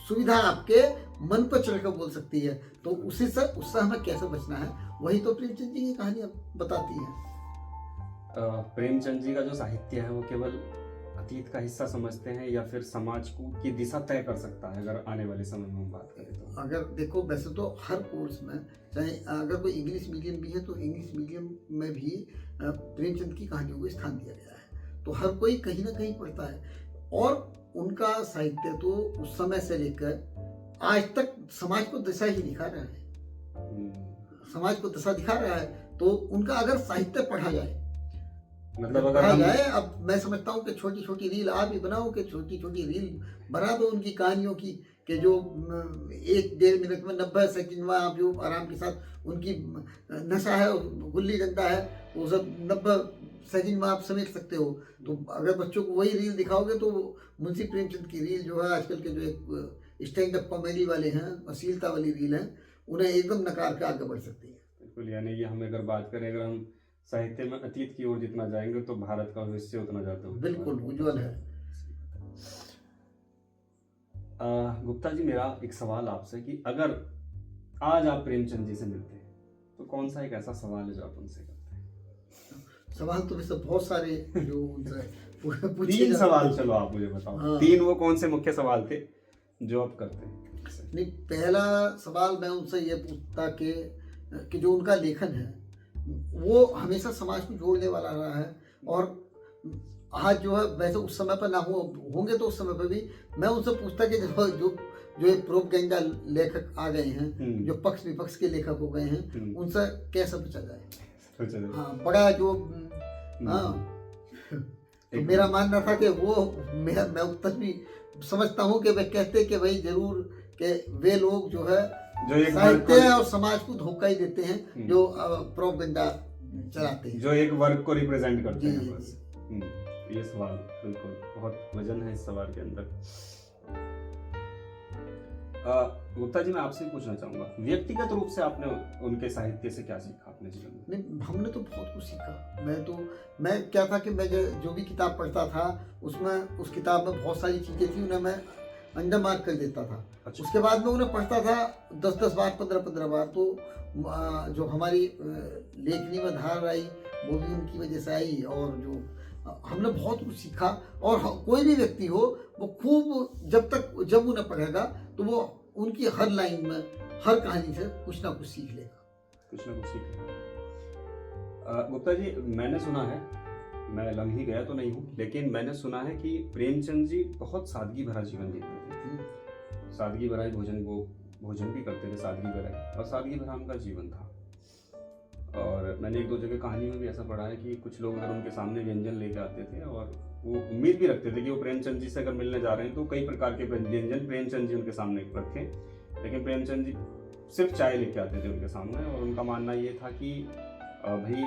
सुविधा आपके मन पर चढ़कर बोल सकती है। तो उससे हमें कैसे बचना है, वही तो प्रेमचंद जी की कहानियाँ बताती हैं। प्रेमचंद जी का जो साहित्य है वो केवल अतीत का हिस्सा समझते हैं या फिर समाज को की दिशा तय कर सकता है, अगर आने वाले समय में हम बात करें तो? अगर देखो, वैसे तो हर कोर्स में, चाहे अगर कोई इंग्लिश मीडियम भी है तो इंग्लिश मीडियम में भी प्रेमचंद की कहानियों को स्थान दिया गया है। तो हर कोई कहीं ना कहीं पढ़ता है, और उनका साहित्य तो उस समय से लेकर आज तक समाज को दिशा ही दिखा रहा है। समाज को दिशा दिखा रहा है, तो उनका अगर साहित्य पढ़ा जाए, मतलब अगर हम जाए, अब मैं समझता हूँ कि छोटी छोटी रील आप ही बनाओ, कि छोटी छोटी रील बना दो उनकी कहानियों की, कि जो 1-1.5 मिनट में 90 सेकंड में आप जो आराम के साथ उनकी नशा है, गुल्ली डंडा है, वो सब 90 सेकंड में आप समेट सकते हो। तो अगर बच्चों को वही रील दिखाओगे तो मुंशी प्रेमचंद की रील जो है, आजकल के जो एक स्टैंड अप कॉमेडी वाले हैं, अश्लीलता वाली रील है, उन्हें एकदम नकार के आगे बढ़ सकती है। बिल्कुल, यानी कि हम अगर बात करें, अगर हम साहित्य में अतीत की ओर जितना जाएंगे तो भारत का भविष्य उतना ज्यादा बिल्कुल उज्जवल है। गुप्ता जी, मेरा एक सवाल आपसे कि अगर आज आप प्रेमचंद जी से मिलते हैं तो कौन सा एक ऐसा सवाल है जो आप उनसे करते हैं? सवाल तो वैसे बहुत सारे जो उनसे पूछे 3 सवाल, चलो आप मुझे बताओ। हाँ। 3 वो कौन से मुख्य सवाल थे जो आप करते हैं? नहीं, पहला सवाल मैं उनसे ये पूछता कि जो उनका लेखन है वो हमेशा समाज को जोड़ने वाला रहा है, और आज जो है, वैसे उस समय पर ना होंगे तो उस समय पर भी मैं उनसे पूछता कि जो एक प्रोपगेंडा लेखक आ गए हैं, जो पक्ष विपक्ष के लेखक हो गए हैं, उनसे कैसे बचा जाए। हाँ, बड़ा जो तो मेरा मानना था कि वो मैं उत्तर भी समझता हूँ कि वे कहते कि भाई जरूर कि वे लोग जो है साहित्य और समाज को धोखा ही देते हैं, जो प्रोपगेंडा चलाते हैं, जो एक वर्ग को रिप्रेजेंट करते हैं बस। ये सवाल बिल्कुल बहुत वजन है इस सवाल के अंदर। गुप्ता जी, मैं आपसे पूछना चाहूंगा, व्यक्तिगत रूप से आपने उनके साहित्य से क्या सीखा अपने जीवन में? नहीं, हमने तो बहुत कुछ सीखा। मैं क्या था कि मैं जो भी किताब पढ़ता था उसमें, उस किताब में बहुत सारी चीज़ें थी, उन्हें मैं अंडर मार्क कर देता था। अच्छा। उसके बाद में उन्हें पढ़ता था 10-10 बार, 15-15 बार। तो जो हमारी लेखनी में धार आई वो भी उनकी वजह से आई, और जो हमने बहुत कुछ सीखा। और कोई भी व्यक्ति हो, वो खूब जब उन्हें पढ़ेगा तो वो उनकी हर लाइन में, हर कहानी से कुछ ना कुछ सीख लेगा, कुछ ना कुछ सीख लेगा। गुप्ता जी, मैंने सुना है, मैं लम्ही गया तो नहीं हूँ, लेकिन मैंने सुना है कि प्रेमचंद जी बहुत सादगी भरा जीवन जीते थे। सादगी भरा भोजन भी करते थे, सादगी भरा, और सादगी भरा उनका जीवन था। और मैंने 1-2 जगह कहानी में भी ऐसा पढ़ा है कि कुछ लोग अगर उनके सामने व्यंजन लेके आते थे और वो उम्मीद भी रखते थे कि वो प्रेमचंद जी से अगर मिलने जा रहे हैं तो कई प्रकार के व्यंजन प्रेमचंद जी उनके सामने रखें, लेकिन प्रेमचंद जी सिर्फ चाय लेके आते थे उनके सामने। और उनका मानना ये था कि भाई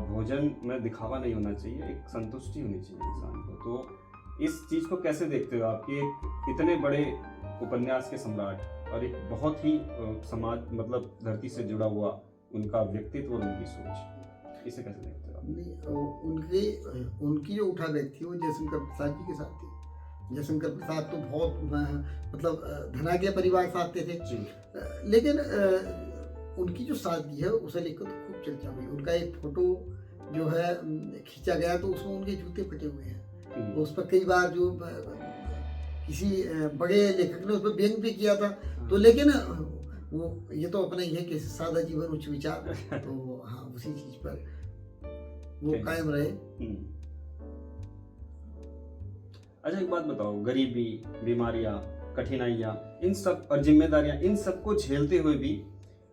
भोजन में दिखावा नहीं होना चाहिए, एक संतुष्टि होनी चाहिए इंसान को। तो इस चीज़ को कैसे देखते हो आप कि एक इतने बड़े उपन्यास के सम्राट और एक बहुत ही समाज, मतलब धरती से जुड़ा हुआ उनका व्यक्तित्व और उनकी सोच, इसे कैसे देखते हो आप? उनकी जो उठा बैठ थी वो जयशंकर प्रसाद जी के साथ थी। जयशंकर प्रसाद तो बहुत मतलब धनाढ्य परिवार से आते थे। जी। लेकिन उनकी जो शादी है उसे लेकर तो खूब चर्चा हुई। उनका एक फोटो जो है खींचा गया तो उसमें उनके जूते फटे हुए हैं। तो उस पर कई बार जो किसी बड़े लेखक ने उस पर व्यंग भी किया था। तो लेकिन वो ये तो अपना ही है कि सादा जीवन उच्च विचार, तो हाँ उसी चीज पर वो कायम रहे। अच्छा, एक बात बताओ, गरीबी, बीमारियां, कठिनाइयां, इन सब और जिम्मेदारियां, इन सबको झेलते हुए भी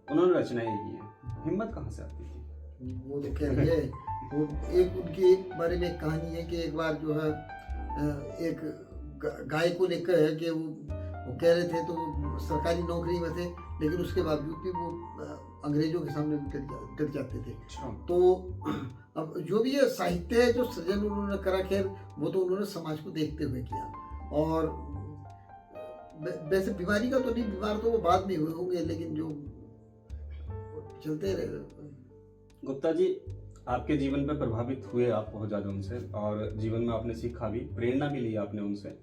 उन्होंने रचनाएं की हैं। हिम्मत कहाँ से आती थी? वो तो क्या है, वो एक उनके बारे में कहानी है कि एक बार जो है एक गाय को लेकर है कि वो कह रहे थे, तो वो सरकारी नौकरी में थे, लेकिन उसके बावजूद भी वो अंग्रेजों के सामने डट जाते थे। तो अब जो भी ये साहित्य है जो सृजन उन्होंने करा, खैर वो तो उन्होंने समाज को देखते हुए किया। और वैसे बीमारी का तो नहीं, बीमार तो वो बाद में हुए होंगे, लेकिन जो चलते रहे। गुप्ता जी, आपके जीवन पे प्रभावित हुए आप बहुत ज़्यादा उनसे, और जीवन में आपने सीखा भी, प्रेरणा भी ली आपने उनसे।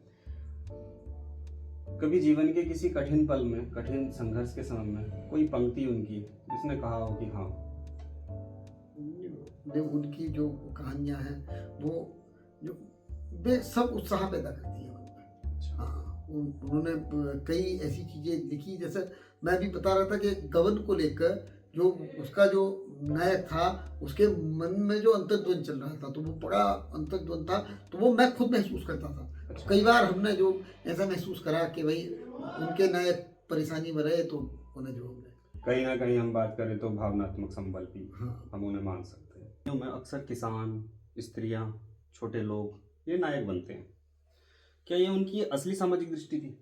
कभी जीवन के किसी कठिन पल में, कठिन संघर्ष के समय में कोई पंक्ति उनकी जिसने कहा हो कि हाँ? उनकी जो कहानियां हैं वो जो वे सब उत्साह पैदा करती हैं उनमें। हाँ, उन्होंने कई ऐसी चीजें लिखी, जैसे मैं भी बता रहा था कि गबन को लेकर जो उसका जो नायक था उसके मन में जो अंतर्द्वंद चल रहा था, तो वो बड़ा अंतर्द्वंद था, तो वो मैं खुद महसूस करता था। कई बार हमने जो ऐसा महसूस करा कि भाई उनके नायक परेशानी में रहे, तो उन्हें जो कहीं ना कहीं हम बात करें तो भावनात्मक संबल भी हाँ। हम उन्हें मान सकते हैं। में अक्सर किसान, स्त्रियां, छोटे लोग ये नायक बनते हैं। क्या ये उनकी असली सामाजिक दृष्टि थी?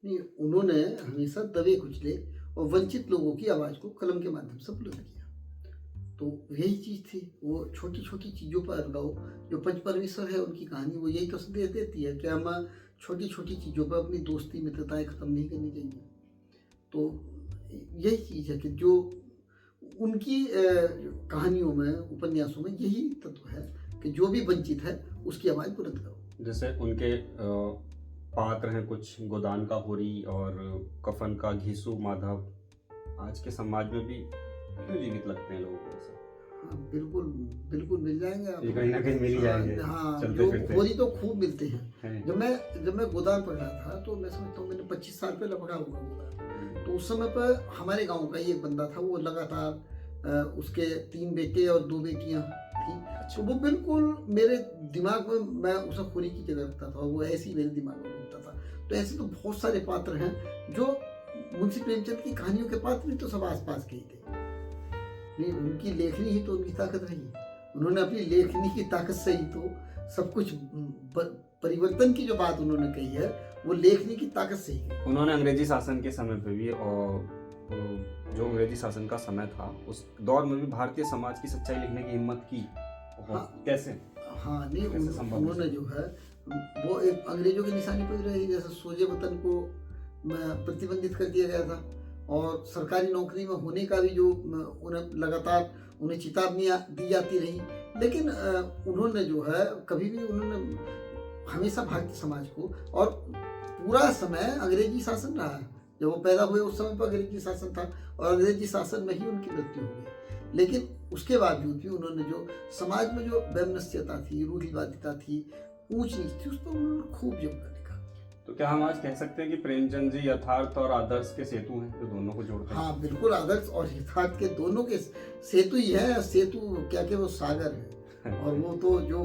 नहीं, उन्होंने हमेशा दबे कुचले और वंचित लोगों की आवाज़ को कलम के माध्यम से बुलंद किया। तो यही चीज़ थी, वो छोटी छोटी चीज़ों पर अलगाव। जो पंच परमेश्वर है उनकी कहानी वो यही तो संदेश देती है कि हम छोटी छोटी चीज़ों पर अपनी दोस्ती मित्रताएं ख़त्म नहीं करनी चाहिए। तो यही चीज़ है कि जो उनकी कहानियों में, उपन्यासों में यही तत्व है कि जो भी वंचित है उसकी आवाज़ बुलंद करो। जैसे उनके पात्र हैं कुछ, गोदान का होरी और कफन का घीसू माधव, आज के समाज में भी क्यों जीवित लगते हैं लोगों को? हाँ, बिल्कुल बिल्कुल मिल जाएंगे आप, कहीं ना कहीं मिल ही जाएंगे। हाँ, चलते फिरते होरी तो खूब मिलते हैं। हैं। जब मैं गोदान पढ़ रहा था तो मैं समझता हूँ मैंने 25 साल पहले पढ़ा होगा गोदान। तो उस समय पर हमारे गांव का ही एक बंदा था, वो लगातार उसके 3 बेटे और 2 बेटियां थी। तो वो बिल्कुल मेरे दिमाग में, मैं उसे होरी की जगह रखता था, वो ऐसे ही मेरे दिमाग में घूमता था। तो ऐसे तो बहुत सारे पात्र हैं जो मुंशी प्रेमचंद की कहानियों के पात्र भी तो सब आसपास के ही थे। नहीं, उनकी लेखनी ही तो उनकी ताकत रही। उन्होंने अपनी लेखनी की ताकत से ही तो सब कुछ, परिवर्तन की जो बात उन्होंने कही है वो लेखनी की ताकत से ही। उन्होंने अंग्रेजी शासन के समय पे भी, और जो अंग्रेजी शासन का समय था उस दौर में भी भारतीय समाज की सच्चाई लिखने की हिम्मत की। हाँ, कैसे? हाँ नहीं, उन्होंने जो है वो एक अंग्रेजों की निशानी पर रही। जैसे सोजे वतन को प्रतिबंधित कर दिया गया था, और सरकारी नौकरी में होने का भी जो उन्हें लगातार उन्हें चेतावनियाँ दी जाती रही, लेकिन उन्होंने जो है कभी भी, उन्होंने हमेशा भारतीय समाज को, और पूरा समय अंग्रेजी शासन रहा है। जब वो पैदा हुए उस समय पर अंग्रेजी शासन था, और अंग्रेजी शासन में ही उनकी मृत्यु हो गई। लेकिन उसके बावजूद भी उन्होंने जो समाज में जो वैमनस्यता थी, रूढ़िवादिता थी, ऊंच नीच थी, उस पर उन्होंने खूब जमकर लिखा। तो क्या हम आज कह सकते हैं कि प्रेमचंद जी यथार्थ और आदर्श के सेतु हैं जो दोनों को जोड़ते हैं? हाँ बिल्कुल, आदर्श और यथार्थ के दोनों के सेतु ही है। सेतु क्या कि वो सागर है, और वो तो जो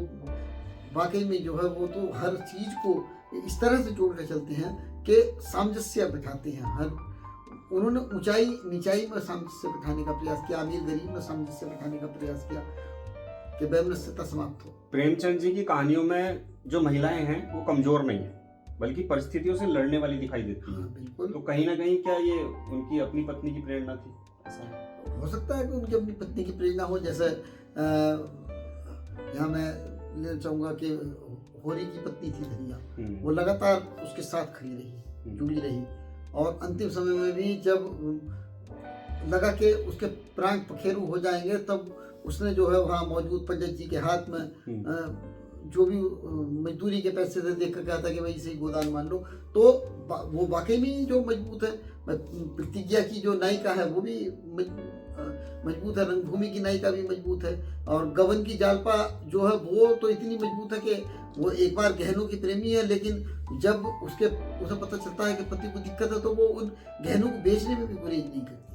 वाकई में जो है वो तो हर चीज को इस तरह से जोड़ कर चलते हैं कि सामंजस्य बिठाते हैं। हर उन्होंने ऊंचाई नीचाई में सामंजस्य बिठाने का प्रयास किया, अमीर गरीब में सामंजस्य बिठाने का प्रयास किया कि वैमनस्यता समाप्त हो। प्रेमचंद जी की कहानियों में जो महिलाएं हैं वो कमजोर नहीं है, बल्कि परिस्थितियों से लड़ने वाली दिखाई देती हैं। बिल्कुल। तो कहीं ना कहीं क्या ये उनकी अपनी पत्नी की प्रेरणा थी? ऐसा हो सकता है कि उनकी अपनी पत्नी की प्रेरणा हो। जैसे यहाँ मैं लेना चाहूँगा कि होरी की पत्नी थी धनिया, वो लगातार उसके साथ खड़ी रही, जुड़ी रही, और अंतिम समय में भी जब लगा कि उसके प्राण पखेरु हो जाएंगे, तब उसने जो है वहाँ मौजूद पंडित जी के हाथ में जो भी मजदूरी के पैसे से देख कर कहता कि भाई इसे गोदान मान लो, तो वो वाकई में जो मजबूत है। प्रतिज्ञा की जो नायिका है वो भी मजबूत है, रंगभूमि की नायिका भी मजबूत है, और गबन की जालपा जो है वो तो इतनी मजबूत है कि वो एक बार गहनों की प्रेमी है, लेकिन जब उसे पता चलता है कि पति को दिक्कत है तो वो उन गहनों को बेचने में भी गुरेज नहीं करती।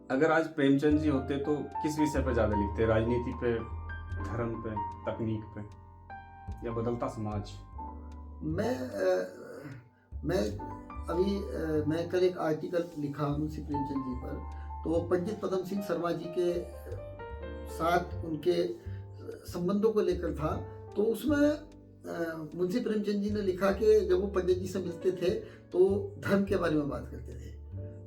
अगर आज प्रेमचंद जी होते तो किस विषय पे ज़्यादा लिखते? राजनीति पे, धर्म पे, तकनीक पे, या बदलता समाज? मैं कल एक आर्टिकल लिखा मुंशी प्रेमचंद जी पर, तो पंडित पदम सिंह शर्मा जी के साथ उनके संबंधों को लेकर था। तो उसमें मुंशी प्रेमचंद जी ने लिखा कि जब वो पंडित जी से मिलते थे तो धर्म के बारे में बात करते थे।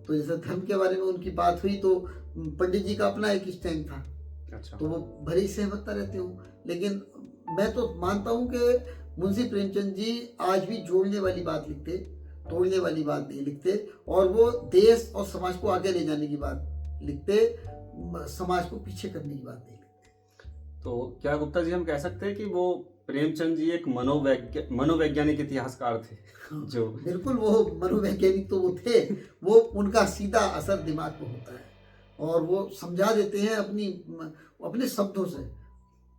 तो जैसे धर्म के बारे में उनकी बात हुई तो पंडित जी का अपना एक स्टैंड था। अच्छा। तो वो भले ही सहमत रहते हूँ, लेकिन मैं तो मानता हूँ कि मुंशी प्रेमचंद जी आज भी जोड़ने वाली बात लिखते, तोड़ने वाली बात नहीं लिखते, और वो देश और समाज को आगे ले जाने की बात लिखते, समाज को पीछे करने की बात नहीं लिखते। तो क्या गुप्ता जी हम कह सकते हैं कि वो प्रेमचंद जी एक मनोवैज्ञानिक इतिहासकार थे? जो बिल्कुल, वो मनोवैज्ञानिक तो वो थे, वो उनका सीधा असर दिमाग पर होता है और वो समझा देते हैं अपने शब्दों से।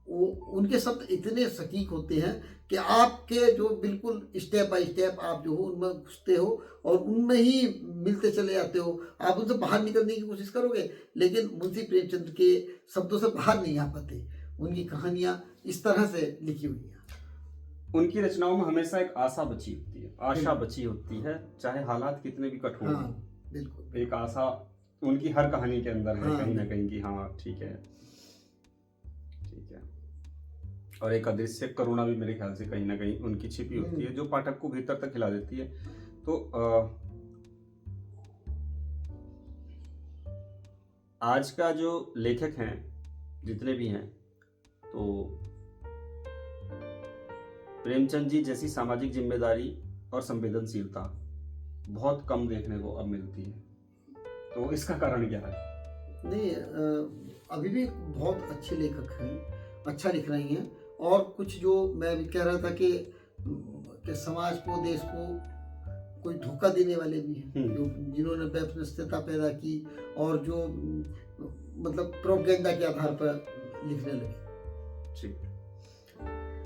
वो उनके शब्द इतने सटीक होते हैं कि आपके जो बिल्कुल स्टेप बाय स्टेप आप जो हो उनमें घुसते हो और उनमें ही मिलते चले जाते हो। आप उनसे बाहर निकलने की कोशिश करोगे, लेकिन मुंशी प्रेमचंद के शब्दों से बाहर नहीं आ पाते। उनकी कहानियाँ इस तरह से लिखी हुई हैं। उनकी रचनाओं में हमेशा एक आशा बची होती है, आशा बची होती है, चाहे हालात कितने भी कठोर हों। हाँ, बिल्कुल। एक आशा उनकी हर कहानी के अंदर है, हाँ, कहीं ना कहीं की, हाँ ठीक है। और एक अदृश्य करुणा भी मेरे ख्याल से कहीं ना कहीं उनकी छिपी होती है, जो पाठक को भीतर तक हिला देती है। तो आज का जो लेखक हैं जितने भी हैं, तो प्रेमचंद जी जैसी सामाजिक जिम्मेदारी और संवेदनशीलता बहुत कम देखने को अब मिलती है। तो इसका कारण क्या है? नहीं, अभी भी बहुत अच्छे लेखक हैं, अच्छा लिख रही हैं, और कुछ जो मैं भी कह रहा था कि समाज को, देश को कोई धोखा देने वाले भी हैं, जो जिन्होंने वैपनिष्ठता पैदा की और जो मतलब प्रोपेगेंडा के आधार पर लिखने लगे। ठीक।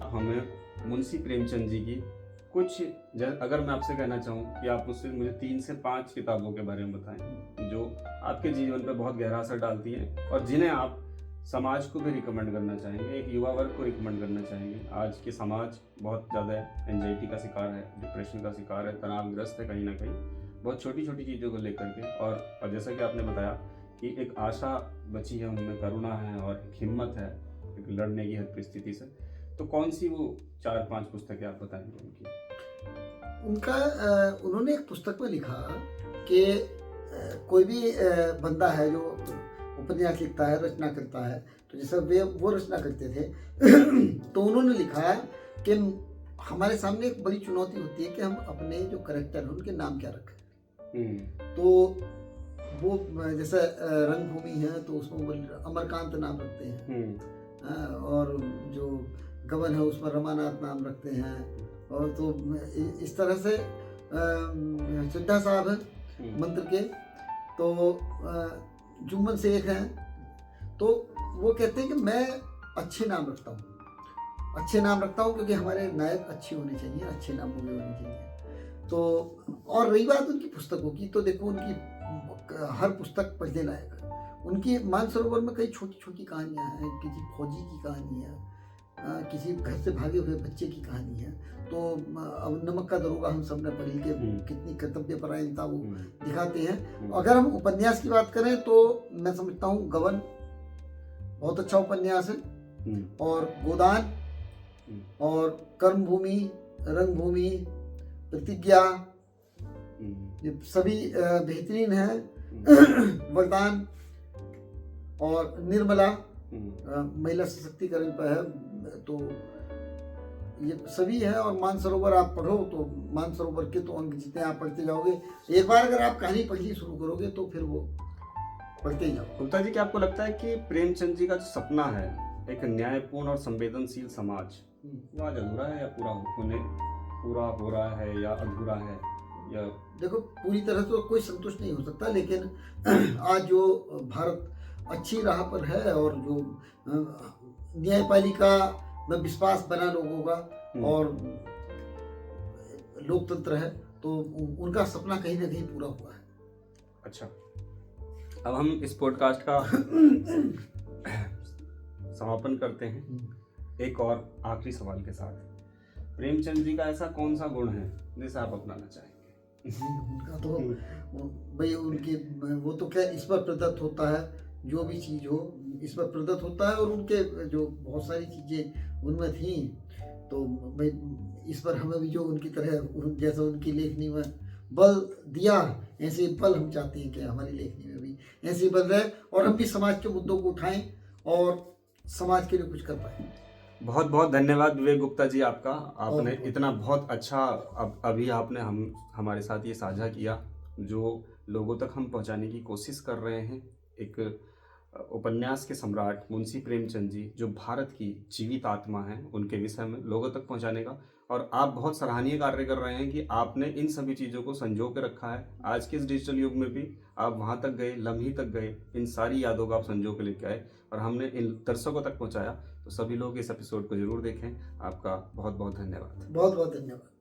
हमें मुंशी प्रेमचंद जी की कुछ, अगर मैं आपसे कहना चाहूँ कि आप मुझे 3 से 5 किताबों के बारे में बताएं जो आपके जीवन पर बहुत गहरा असर डालती हैं और जिन्हें आप समाज को भी रिकमेंड करना चाहेंगे, एक युवा वर्ग को रिकमेंड करना चाहेंगे। आज के समाज बहुत ज़्यादा एंजाइटी का शिकार है, डिप्रेशन का शिकार है, तनावग्रस्त है कहीं ना कहीं, बहुत छोटी छोटी चीज़ों को लेकर के। और जैसा कि आपने बताया कि एक आशा बची है उनमें, करुणा है और एक हिम्मत है एक लड़ने की हर परिस्थिति से। तो कौन सी वो 4-5 पुस्तकें आप बताएंगे उनकी? उन्होंने एक पुस्तक में लिखा कि कोई भी बंदा है जो उपन्यास लिखता है, रचना करता है, तो जैसे वो रचना करते थे तो उन्होंने लिखा कि हमारे सामने एक बड़ी चुनौती होती है कि हम अपने जो कैरेक्टर हैं उनके नाम क्या रखें। तो वो जैसे रंगभूमि है तो उसमें अमरकांत नाम रखते हैं, और जो गबन है उसमें रमानाथ नाम रखते हैं, और तो इस तरह से चड्ढा साहब हैं मंत्र के, तो जुम्मन शेख हैं, तो वो कहते हैं कि मैं अच्छे नाम रखता हूँ क्योंकि हमारे नायक अच्छे होने चाहिए, अच्छे नाम होने चाहिए। तो और रही बात उनकी पुस्तकों की, तो देखो उनकी हर पुस्तक पढ़ने लायक है। उनकी मानसरोवर में कई छोटी छोटी कहानियाँ हैं, किसी फौजी की कहानी है, किसी घर से भागे हुए बच्चे की कहानी है। तो अब नमक का दरोगा हम सबने पढ़ी के कितनी कर्तव्य परायणता वो दिखाते हैं। अगर हम उपन्यास की बात करें तो मैं समझता हूँ गबन बहुत अच्छा उपन्यास है, और गोदान और कर्मभूमि, रंगभूमि, प्रतिज्ञा, ये सभी बेहतरीन हैं। वरदान और निर्मला महिला सशक्तिकरण पर है, तो ये सभी है। और मानसरोवर आप पढ़ो तो मानसरोवर के तो अंक जितने आप पढ़ते जाओगे, एक बार अगर आप कहानी पढ़नी शुरू करोगे तो फिर वो पढ़ते ही जाओ। गुप्ता जी, क्या आपको लगता है कि प्रेमचंद जी का जो सपना है एक न्यायपूर्ण और संवेदनशील समाज, वो आज अधूरा है या पूरा हो रहा है या अधूरा है या? देखो, पूरी तरह तो कोई संतुष्ट नहीं हो सकता, लेकिन आज जो भारत अच्छी राह पर है और जो न्यायपालिका में विश्वास बना लोगों का और लोकतंत्र है, तो उनका सपना कहीं ना कहीं पूरा हुआ है। अच्छा, अब हम इस पॉडकास्ट का समापन करते हैं एक और आखिरी सवाल के साथ। प्रेमचंद जी का ऐसा कौन सा गुण है जिसे आप अपनाना चाहेंगे? उनका तो भाई, उनके वो तो क्या इस पर प्रदत्त होता है, जो भी चीज़ हो इस पर प्रदत्त होता है, और उनके जो बहुत सारी चीज़ें उनमें थी, तो भाई इस पर हमें भी जो उनकी तरह जैसा उनकी लेखनी में बल दिया, ऐसे बल हम चाहते हैं कि हमारी लेखनी में भी ऐसे बल रहे और हम भी समाज के मुद्दों को उठाएं और समाज के लिए कुछ कर पाए। बहुत बहुत धन्यवाद विवेक गुप्ता जी आपका। आपने बहुत इतना बहुत अच्छा अभी आपने हमारे साथ ये साझा किया जो लोगों तक हम पहुंचाने की कोशिश कर रहे हैं। एक उपन्यास के सम्राट मुंशी प्रेमचंद जी जो भारत की जीवित आत्मा हैं, उनके विषय में लोगों तक पहुंचाने का, और आप बहुत सराहनीय कार्य कर रहे हैं कि आपने इन सभी चीज़ों को संजो के रखा है। आज के इस डिजिटल युग में भी आप वहाँ तक गए, लम्ही तक गए, इन सारी यादों को आप संजो के लेके आए और हमने इन दर्शकों तक पहुँचाया। तो सभी लोग इस एपिसोड को जरूर देखें। आपका बहुत बहुत धन्यवाद। बहुत बहुत धन्यवाद।